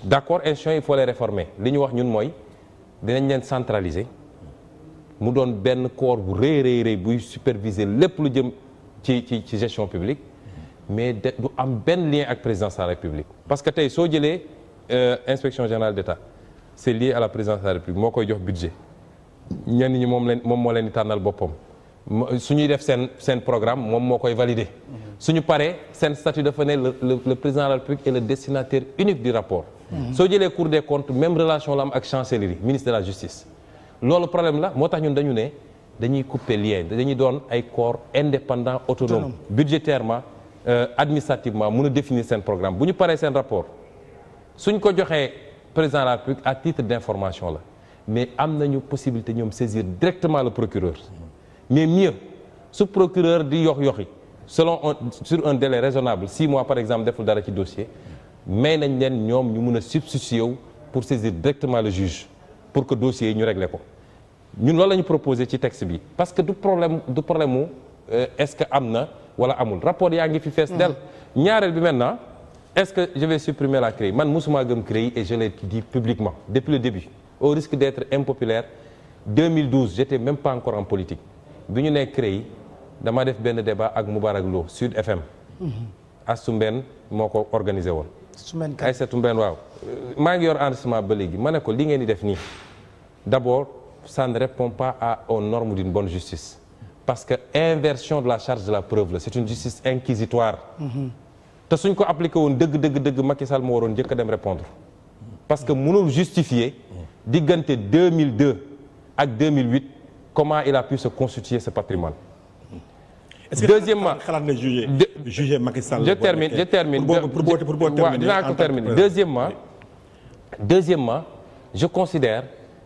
d'accord institution il faut les réformer li ñu wax ñun mooy dinañ leen centraliser mu doon benn corps bu rëy buy superviser lépp lu jëm ci gestion publique mais du am benn lien ak présidence de la République. parce que tey soo jëlee inspection générale d'État c'est lié à la présidence de la République moo koy jox budget ñenn ñi moom moo leen di tànnal boppam su ñuy def seen programme moom moo koy valider. suñu paree seen statut dafa ne le président de la République est le destinataire unique du rapport. soo jëlee Cour des comptes même relation la am ak chancellerie ministre de la justice. loolu problème la moo tax ñun dañu ne dañuy couper lien dañuy doon ay corps indépendant autonome budgétairement administrativement mun a définir seen programme bu ñu paree seen rapport suñ ko joxee président de la République à titre d'information la mais am nañu possibilité ñoom saisir directement le procureur mais mieux su procureur di yoxi sur un délai raisonnable 6 mois par exemple deful dara ci dossier may nañ leen ñoom ñu mun a substituer wu pour saisir directement le juge pour que dossier yi ñu régler ko ñun loolu la ñu proposé ci texte bi parce que du problème mu est-ce que am na wala amul rapport yaa ngi fi fees del ñaareel bi maintenant est-ce que je vais supprimer la CREI man musuma gëm CREI et je l'ai dit publiquement depuis le début au risque d'être impopulaire 2012 j'étais même pas encore en politique bi ñu nee CREI dama def benn débat ak Moubarak Lo Sud FM Astou Mbène moo ko organisé woon Aïssatou Mbène waaw maa ngi yor enregistrement ba léegi ma ne ko li ngeen di def nii d'abord ça ne répond pas aux normes d'une bonne justice parce que inversion de la charge de la preuve la c'est une justice inquisitoire te suñ ko appliqué woon dëgg Macky Sall moo waroon njëkk a dem répondre parce que mënul justifier diggante 2002 ak 2008 comment il a pu se constituer ce patrimoine. Deuxièmement xalaat na juger Macky Sall. je termine pour dinaa ko terminer. Deuxièmement je considère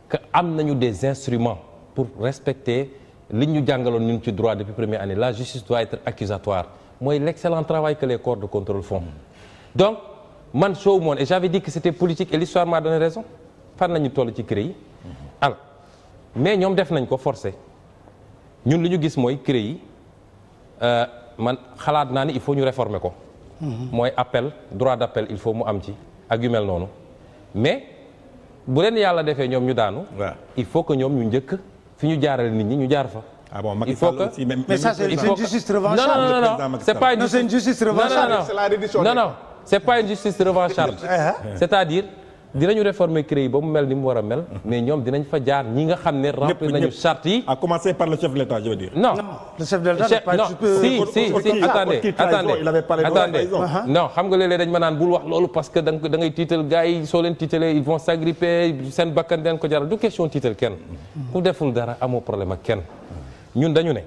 que am nañu des instruments pour respecter li ñu jàngaloon ñun ci droit depuis première année la justice doit être accusatoire mooy l'excellent travail que les corps de contrôle font. donc man soow moon et j'avais dit que c'était politique et l'histoire m'a donné raison fan nañu toll ci CREI alors mais ñoom def nañ ko forcé ñun li ñu gis mooy CREI man xalaat naa ni il faut ñu réformer ko. mooy appel droit d'appel il faut mu am ci ak yu mel noonu mais bu leen yàlla defee ñoom ñu daanu. il faut que ñoom ñu njëkk fi ñu jaarale nit ñi ñu jaar fa. ah bon Macky Sall aussi même mais ça c'est une justice revancharde. non c'est pas une justice revancharde. non c'est pas une justice revancharde. c'est-à-dire dinañu réformer CREI ba mu mel ni mu war a mel. mais ñoom dinañ fa jaar ñi nga xam ne remplir nañu charte yi. à commencer par le chef de l'État je veux dire. non le chef de l'État attendez non xam nga léeg-léeg dañ ma naan bul wax loolu parce que da ngay tiital gars yi soo leen tiitalee ils vont s'agripper seen bakkan den ko jaral du question tiital kenn. ku deful dara amoo problème ak kenn. ñun dañu ne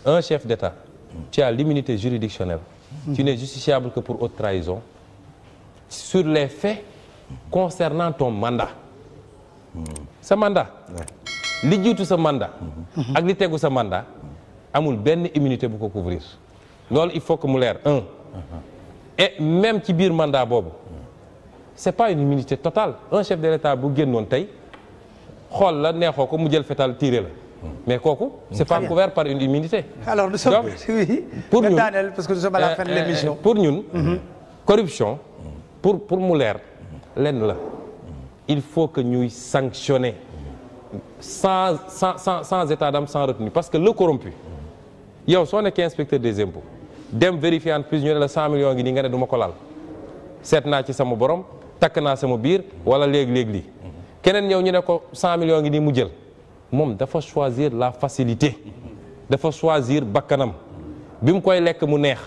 un chef d'État tu as l'immunité juridictionnelle. tu n'es justiciable que pour haute trahison. sur les faits concernant ton mandat. sa mandat. li jiitu sa mandat. ak li tegu sa mandat. amul benn immunité bu ko couvrir. loolu il faut que mu leer un. et même ci biir mandat boobu. c'est pas une immunité totale un chef de l'État bu génnoon tey xool la neexoo ko mu jël fetal tirer la. mais kooku c'est pas couvert par une immunité. alors nous sommes pour ñun parce que nous sommes à la fin de l'émission. pour ñun. corruption pour mu leer lenn la il faut que ñuy sanctionner sans état d'âme sans retenue parce que le corrompu yow soo nekkee inspecteur des impôts dem vérifier en plus ñu ne la 100 millions ngi nii nga ne du ma ko laal seet naa ci sama borom takk naa sama biir wala léegi lii keneen ñëw ñu ne ko 100 millions ngi nii mu jël moom dafa choisir la facilité dafa choisir bakkanam bi mu koy lekk mu neex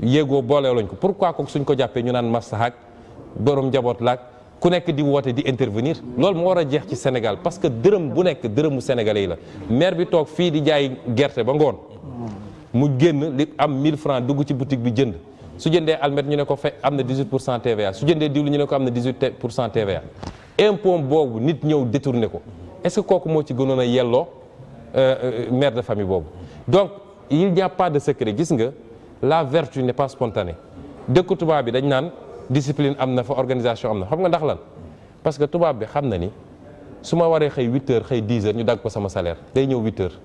yéegoo boolee lañ ko pourquoi ko suñ ko jàppee ñu naan maslahaak borom njaboot laak ku nekk di woote di intervenir loolu moo war a jeex ci Sénégal parce que dërëm bu nekk dërëmu sénégalais yi la maire bi toog fii di jaay gerte ba ngoon mu génn li am 1000 francs dugg ci boutique bi jënd su jëndee almet ñu ne ko fe am na 18% TVA su jëndee diwli ñu ne ko am na 18% TVA impôt boobu nit ñëw détourné ko est-ce que kooku moo ci gënoon a yelloo mère de famille boobu donc il n'y a pas de secret gis nga la vertu n'est pas spontanée dëkk tubaab bi dañ naan discipline am na fa organisation am na xam nga ndax lan parce que tubaab bi xam na ni su ma waree xëy 8 heures xëy 10 heures ñu dagg ko sama salaire day ñëw 8 heures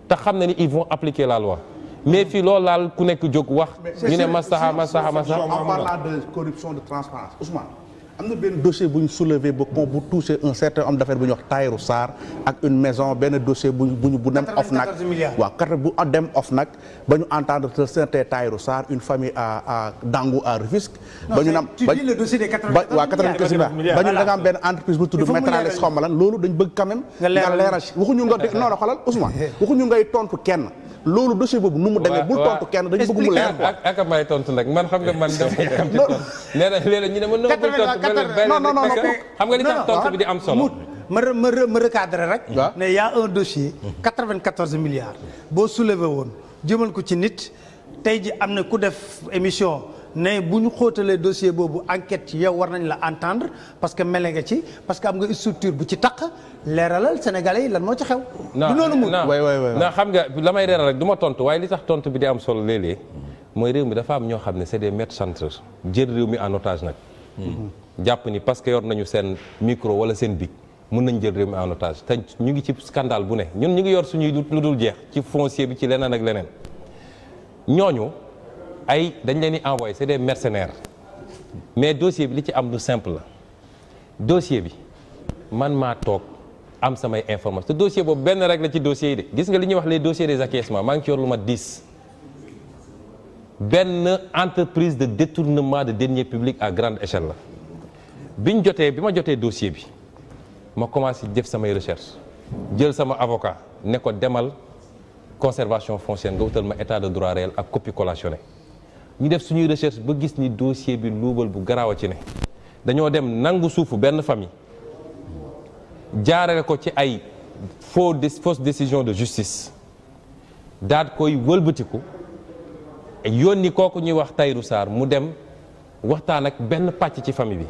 te xam na ni ils vont appliquer la loi mais fii loolu laal ku nekk jóg wax. ñu ne masaha. en parlant de corruption de transparence Ousmane. am na benn dossier bu ñu soulevé bu touché un certain homme d'affaires bu ñuy wax Tahirou Sarr ak une maison benn dossier bu dem OFNAC waaw bu dem OFNAC ba ñu entendre un certain Tahirou Sarr une famille à Dangou à Rufisque. ba ñu nam tu dis le dossier des 94 milliards ba ñu da nga am benn entreprise bu tudd Metrales xaw ma lan loolu dañ bëgg quand même nga leeral waxuñu nga non xolal Ousmane waxuñu ngay tontu kenn loolu dossier boobu nu mu demee bul tontu kenn dañu bëgg mu leer quoi ak may tontu nag man xam nga man damay xam ci tontu nee na léeg-léeg ñu ne ma bul tontu non xam nga li tax tontu bi di am solo ma recadré rek ne y a un dossier 94 milliards boo soulevé woon jëmal ko ci nit tey ji am na ku def émission ne bu ñu xóotalee dossier boobu enquête ci yow war nañ la entendre parce que mele nga ci parce que am nga structure bu ci taq leeralal sénégalais yi lan moo ci xew. non non xam nga la may leeral rek du ma tontu waaye li tax tontu bi di am solo léeg-léeg mooy réew mi dafa am ñoo xam ne c'est des maîtres chanteurs jël réew mi en otage nag. jàpp ni parce que yor nañu seen micro wala seen bic mën nañ jël réew mi en otage te ñu ngi ci scandale bu ne ñun ñu ngi yor suñuy lu dul jeex ci foncier bi ci leneen ak leneen ñooñu. dañ leen di envoyé c'est des mercenaires mais dossier bi li ci am lu simple la dossier bi man maa toog am samay information te dossier boobu benn rek la ci dossiers yi de gis nga li ñuy wax les dossiers des acquiescements maa ngi ci yor lu mat 10 benn entreprise de détournement de deniers publics à grande échelle la bi ma jotee dossier bi ma commencé def samay recherche jël sama avocat ne ko demal conservation foncière nga wutal ma état de droit réel ak copie collationnée ñu def suñuy recherche ba gis ni dossier bi luubal bu garaaw a ci ne dañoo dem nangu suufu benn famille jaarale ko ci ay fausse décision de justice daal koy wëlbatiku yónni kooku ñuy wax Tahirou Sarr mu dem waxtaan ak benn pàcc ci famille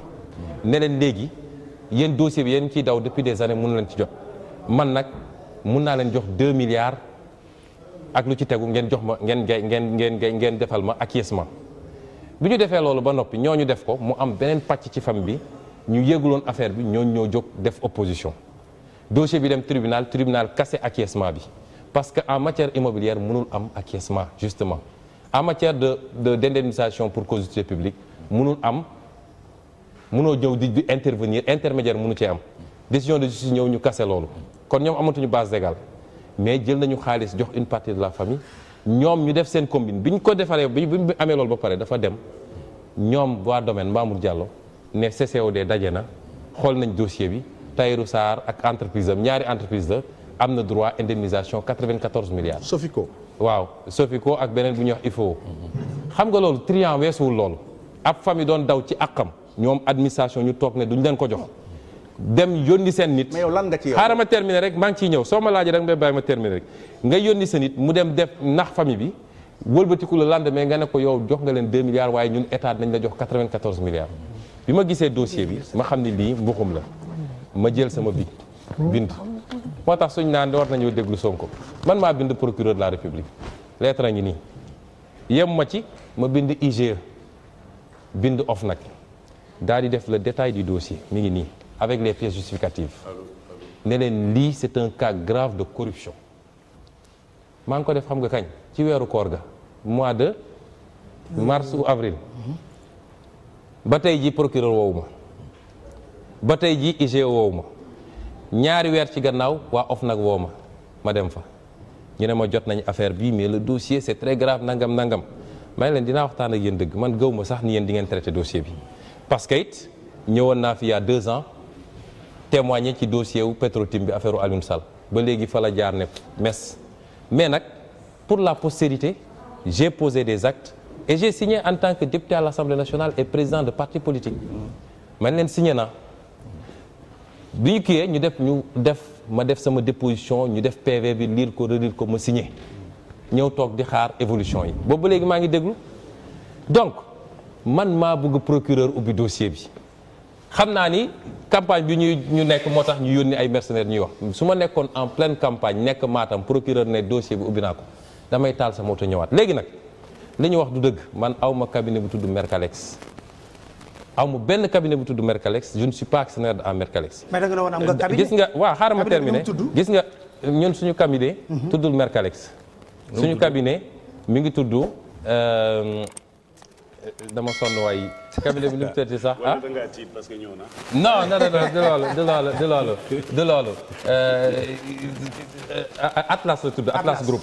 bi ne leen léegi yéen dossier bi yéen ciy daw depuis des années mënu leen ci jot man nag mun naa leen jox 2 milliards ak lu ci tegu ngeen jox ma ngeen defal ma acquiescement bi ñu defee loolu ba noppi ñooñu def ko mu am beneen pàcc ci famille bi ñu yëguloon affaire bi ñooñu ñoo jóg def opposition dossier bi dem tribunal cassé acquiescement bi parce que en matière immobilière mënul am acquiescement justement en matière d'indemnisation pour cause d'utilité publique mënul am mënoo ñëw di intervenir intermédiaire mënu cee am décision de justice ñëw ñu cassé loolu kon ñoom amatuñu base légale mais jël nañu xaalis jox une partie de la famille ñoom ñu def seen combine bi ñu ko defaree bi ñu amee loolu ba pare dafa dem ñoom waa domaine Mamour Diallo ne CCOD daje na xool nañ dossier bi Tahirou Sarr ak entreprise am ñaari entreprise la am na droit indemnisation 94 milliards. Sofico. waaw Sofico ak beneen bu ñuy wax IFO. xam nga loolu triant weesuwul loolu ab famille doon daw ci àqam ñoom administration ñu toog ne duñ leen ko jox. dem yónni seen nit. mais yow lan nga ci yow xaaral ma terminer rek maa ngi ciy ñëw soo ma laajee rek nga bàyyi ma terminer rek nga yónni sa nit mu dem def nax famille bi wëlbatiku le lendemain nga ne ko yow jox nga leen 2 milliards waaye ñun état nañ la jox 94 milliards. bi ma gisee dossier bi ma xam ni lii mbuxum la ma jël sama bind moo tax suñ naan war nañoo déglu Sonko man maa bind procureur de la République lettre a ngi nii yem ma ci ma bind IGE bind OFNAC daal di def le détail du dossier mi ngi nii. avec les pièces justificatives ne leen lii c'est un cas grave de corruption maa ngi ko def xam nga kañ ci weeru koor ga mois de mars ou avril ba tey ji procureur woowu ma ba tey ji IGE woowu ma ñaari weer ci gannaaw waa OFNAC woo ma dem fa ñu ne ma jot nañ affaire bii mais le dossier c'est très grave nangam may leen dinaa waxtaan ak yéen dëgg man gëw ma sax ni yéen di ngeen traité dossier bi parce que it ñëwoon naa fi il y a 2 ans témoigner ci dossier wu Petro-Tim bi affaire u Alioune Sall ba léegi fa la jaar ne mes mais nag pour la postérité j'ai posé des actes et j'ai signé en tant que député à l'Assemblée nationale et président de parti politique man leen signé naa bi ñu kiyee ma def sama déposition ñu def PV bi lire ko relire ko ma signé ñëw toog di xaar évolution yi boobu ba léegi maa ngi déglu donc man maa bëgg procureur ubbi dossier bi xam naa ni campagne bi ñu nekk moo tax ñu yónni ay mercenaires ñuy wax su ma nekkoon en pleine campagne nekk Matam procureur ne dossier bi ubbi naa ko damay taal sa moto ñëwaat léegi nag li ñu wax du dëgg man awma cabinet bu tudd Mercalex amu benn cabinet bu tudd Mercalex je ne suis pas actionnaire à Mercalex. mais da nga ne woon am nga cabinet gis nga waaw xaaral ma terminer gis nga ñun suñu cabinet. tuddul Mercalex. suñu cabinet mi ngi tudd dama sonn waay cabinet bi nu mu tëddee sax ah. da ngaa tiit parce que ñëw na. non du loolu Atlas la tudd Atlas Group.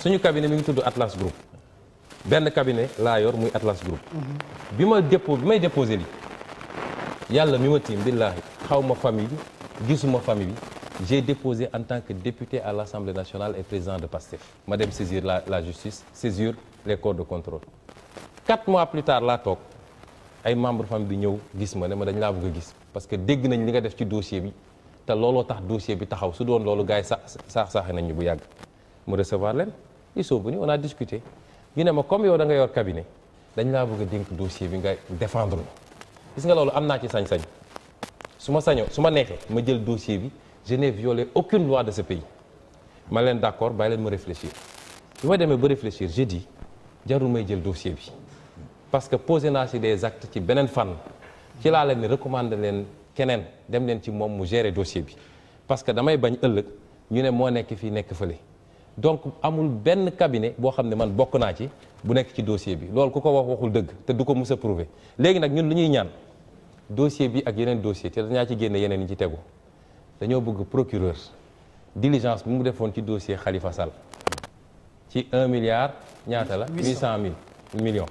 suñu cabinet mi ngi tudd Atlas Group. benn cabinet laa yor muy Atlas Group. bi may déposé li yàlla mi ma tiim billaahi xaw ma famille bi gisuma famille bi j'ai déposé en tant que député à l'Assemblée nationale et président de PASTEF ma dem saisir la justice saisir les corps de contrôle 4 mois plus tard laa toog ay membre famille bi ñëw gis ma ne ma dañ laa bëgg a gis parce que dégg nañ li nga def ci dossier bi te looloo tax dossier bi taxaw su doon loolu gars yi saaxe nañ ñu bu yàgg mu recevoir leen ils sont venus on a discuté ñu ne ma comme yow da nga yor cabinet dañ laa bëgg a dénk dossier bi nga défendre ñu gis nga loolu am naa ci sañ-sañ su ma neexee ma jël dossier bi je n'ai violé aucune loi de ce pays ma leen d'accord bàyyi leen ma réfléchir bi ma demee ba réfléchir j'ai dit jarul may jël dossier bi parce que posé naa ci des actes ci beneen fànn ci laa leen ni recommandé leen keneen dem leen ci moom mu gérer dossier bi parce que damay bañ ëllëg ñu ne moo nekk fii nekk fële donc amul benn cabinet boo xam ne man bokk naa ci bu nekk ci dossier bi loolu ku ko waxul dëgg te du ko mës a prouver léegi nag ñun lu ñuy ñaan dossier bi ak yeneen dossier te dañaa ci génne yeneen yi ci tegu dañoo bëgg procureur diligence bi mu defoon ci dossier Khalifa Sall ci 1 milliard ñaata la 800 millions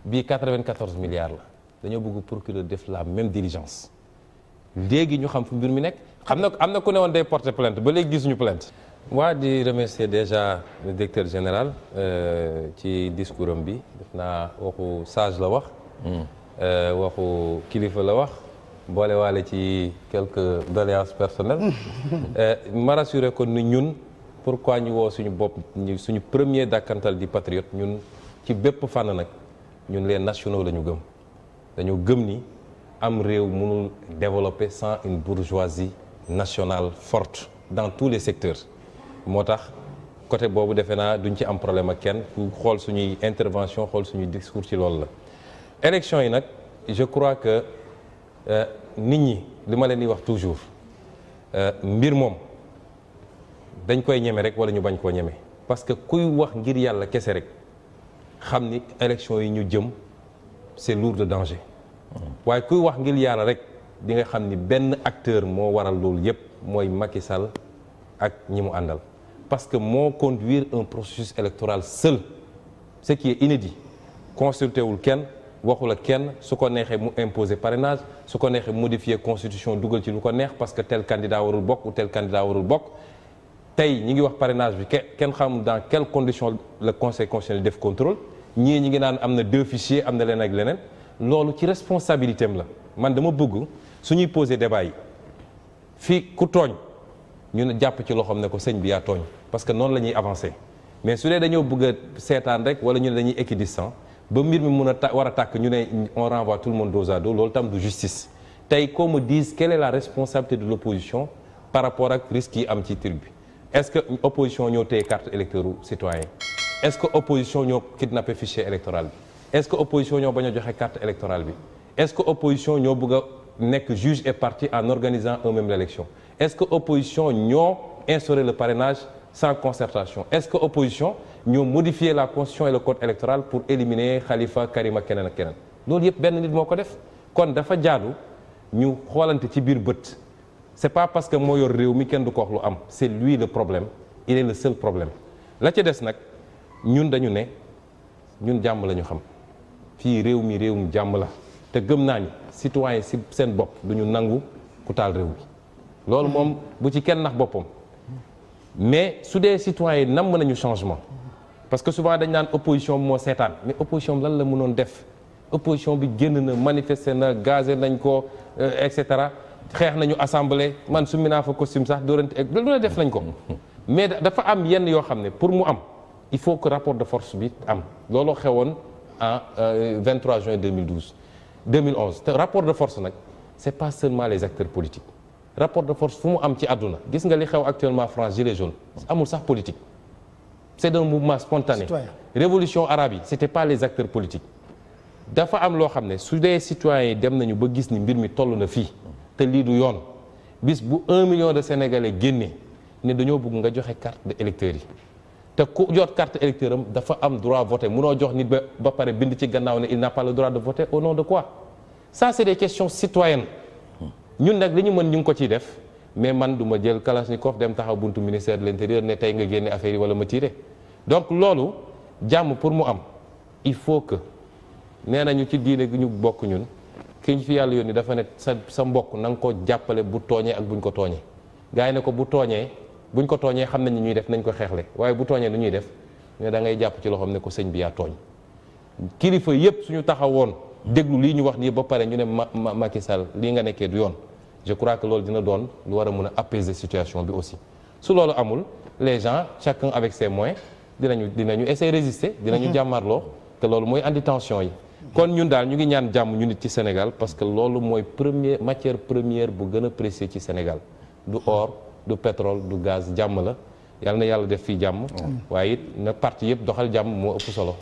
bii 94 milliards la dañoo bëgg procureur def la même diligence léegi ñu xam fu mbir mi nekk am na ku ne woon day porter plainte ba léegi gisuñu plainte waa di remercier déjà le directeur général ci discours am bi def naa waxu sage la wax waxu kilifa la wax boole waale ci quelques doléances personnelles ma rassuré ko ni ñun pourquoi ñu woo suñu bopp suñu premier dàkkantal di patriote ñun ci bépp fànn nag ñun les nationaux la ñu gëm dañoo gëm ni am réew mënul développer sans une bourgeoisie nationale forte dans tous les secteurs moo tax côté boobu defe naa duñ ci am problème ak kenn ku xool suñuy intervention xool suñuy discours ci loolu la élection yi nag je crois que nit ñi li ma leen di wax toujours mbir moom dañ koy ñeme rek wala ñu bañ koo ñeme parce que kuy wax ngir yàlla kese rek xam ni élection yi ñu jëm c'est lourd de danger waaye kuy wax ngir yàlla rek di nga xam ni benn acteur moo waral loolu yépp mooy Macky Sall ak ñi mu àndal parce que moo conduire un processus électoral seul ce qui est inédit consulté wul kenn waxul ak kenn su ko neexee mu imposer parrainage su ko neexee modifier constitution dugal ci lu ko neex parce que tel candidat warul bokk ou tel candidat warul bokk tey ñi ngi wax parrainage bi kenn xam dans quelles conditions le conseil constitutionnel def contrôle ñii ñi ngi naan am na 2 fichiers am na leneen ak leneen loolu ci responsabilité am la man dama bëgg suñuy poser débat yi fii ku tooñ ñu ne jàpp ci loxoom ne ko sëñ bi yaa tooñ parce que noonu la ñuy avancer mais su dee dañoo bëgg a seetaan rek wala ñu ne dañuy équidistant ba mbir mi mun a war a tàkk ñu ne on renvoie tout le monde dos à dos loolu tam du justice tey qu'on me dise quelle est la responsabilité de l'opposition par rapport ak risques yi am ci truc bi est-ce que opposition ñoo téye carte électeur citoyen est-ce que opposition ñoo kidnappé fichier électoral bi est-ce que opposition ñoo bañ a joxe carte électorale bi est-ce que opposition ñoo bëgg a nekk juge et partie en organisant eux-mêmes l'élection est-ce que opposition ñoo instauré le parrainage sans concertation est-ce que opposition ñoo modifié la constitution et le code électoral pour éliminer Khalifa Karim ak keneen ak keneen loolu yëpp benn nit moo ko def kon dafa jaadu ñu xoolante ci biir bët c'est pas parce que moo yor réew mi kenn du ko wax lu am c'est lui le problème il est le seul problème la ca des nag ñun dañu ne ñun jàmm la ñu xam fii réew mi réewum jàmm la te gëm naa ni citoyen si seen bopp duñu nangu ku taal réew mi loolu moom bu ci kenn nax boppam mais su dee citoyen yi namm nañu changement parce que souvent dañ naan opposition moo seetaan mais opposition bi lan la mënoon def opposition bi génn na manifester na gazé nañ ko et cetera xeex nañu assemblée man summi naa fa costume sax doorante lu ne def nañ ko mais dafa am yenn yoo xam ne pour mu am il faut que rapport de force bi am looloo xewoon en 23 juin 2011 te rapport de force nag c'est pas seulement les acteurs politiques rapport de force fu mu am ci àdduna gis nga li xew actuellement France gilets jaunes amul sax politique c'est un mouvement spontané révolution arabe yi c'était pas les acteurs politiques dafa am loo xam ne su dee citoyens yi dem nañu ba gis ni mbir mi toll na fii te lii du yoon bis bu 1 million de sénégalais génnee ne dañoo bëgg nga joxe carte de électeur yi te ku jot carte électeur am dafa am droit voter munoo jox nit ba pare bind ci gannaaw ne il n'a pas le droit de voter au nom de quoi ça c'est des questions citoyennes ñun nag li ñu mën ñu ngi ko ciy def mais man du ma jël Kalachnikov dem taxaw buntu ministère de l'intérieur ne tey nga génne affaire yi wala ma tiire donc loolu jàmm pour mu am il faut que nee nañu ci diine gi ñu bokk ñun ki ñu fi yàlla yónni dafa ne sa mbokk na nga ko jàppale bu tooñee ak buñ ko tooñee gars yi ne ko bu tooñee buñ ko tooñee xam nañ ni ñuy def nañ ko xeexle waaye bu tooñee nu ñuy def ne da ngay jàpp ci loxoom ne ko sëñ bi yaa tooñ kilifa yépp suñu taxawoon déglu lii ñu wax nii ba pare ñu ne Macky Sall lii nga nekkee du yoon je crois que loolu dina doon lu war a mën a apaiser situation bi aussi su loolu amul les gens chacun avec ses moyens dinañu essayer résister dinañu jàmmarloo te loolu mooy andi tension yi kon ñun daal ñu ngi ñaan jàmm ñu nit ci Sénégal parce que loolu mooy matière première bu gën a précieux ci Sénégal du or du pétrole du gaz jàmm la yal na yàlla def fii jàmm waaye it na parti yëpp doxal jàmm moo ëpp solo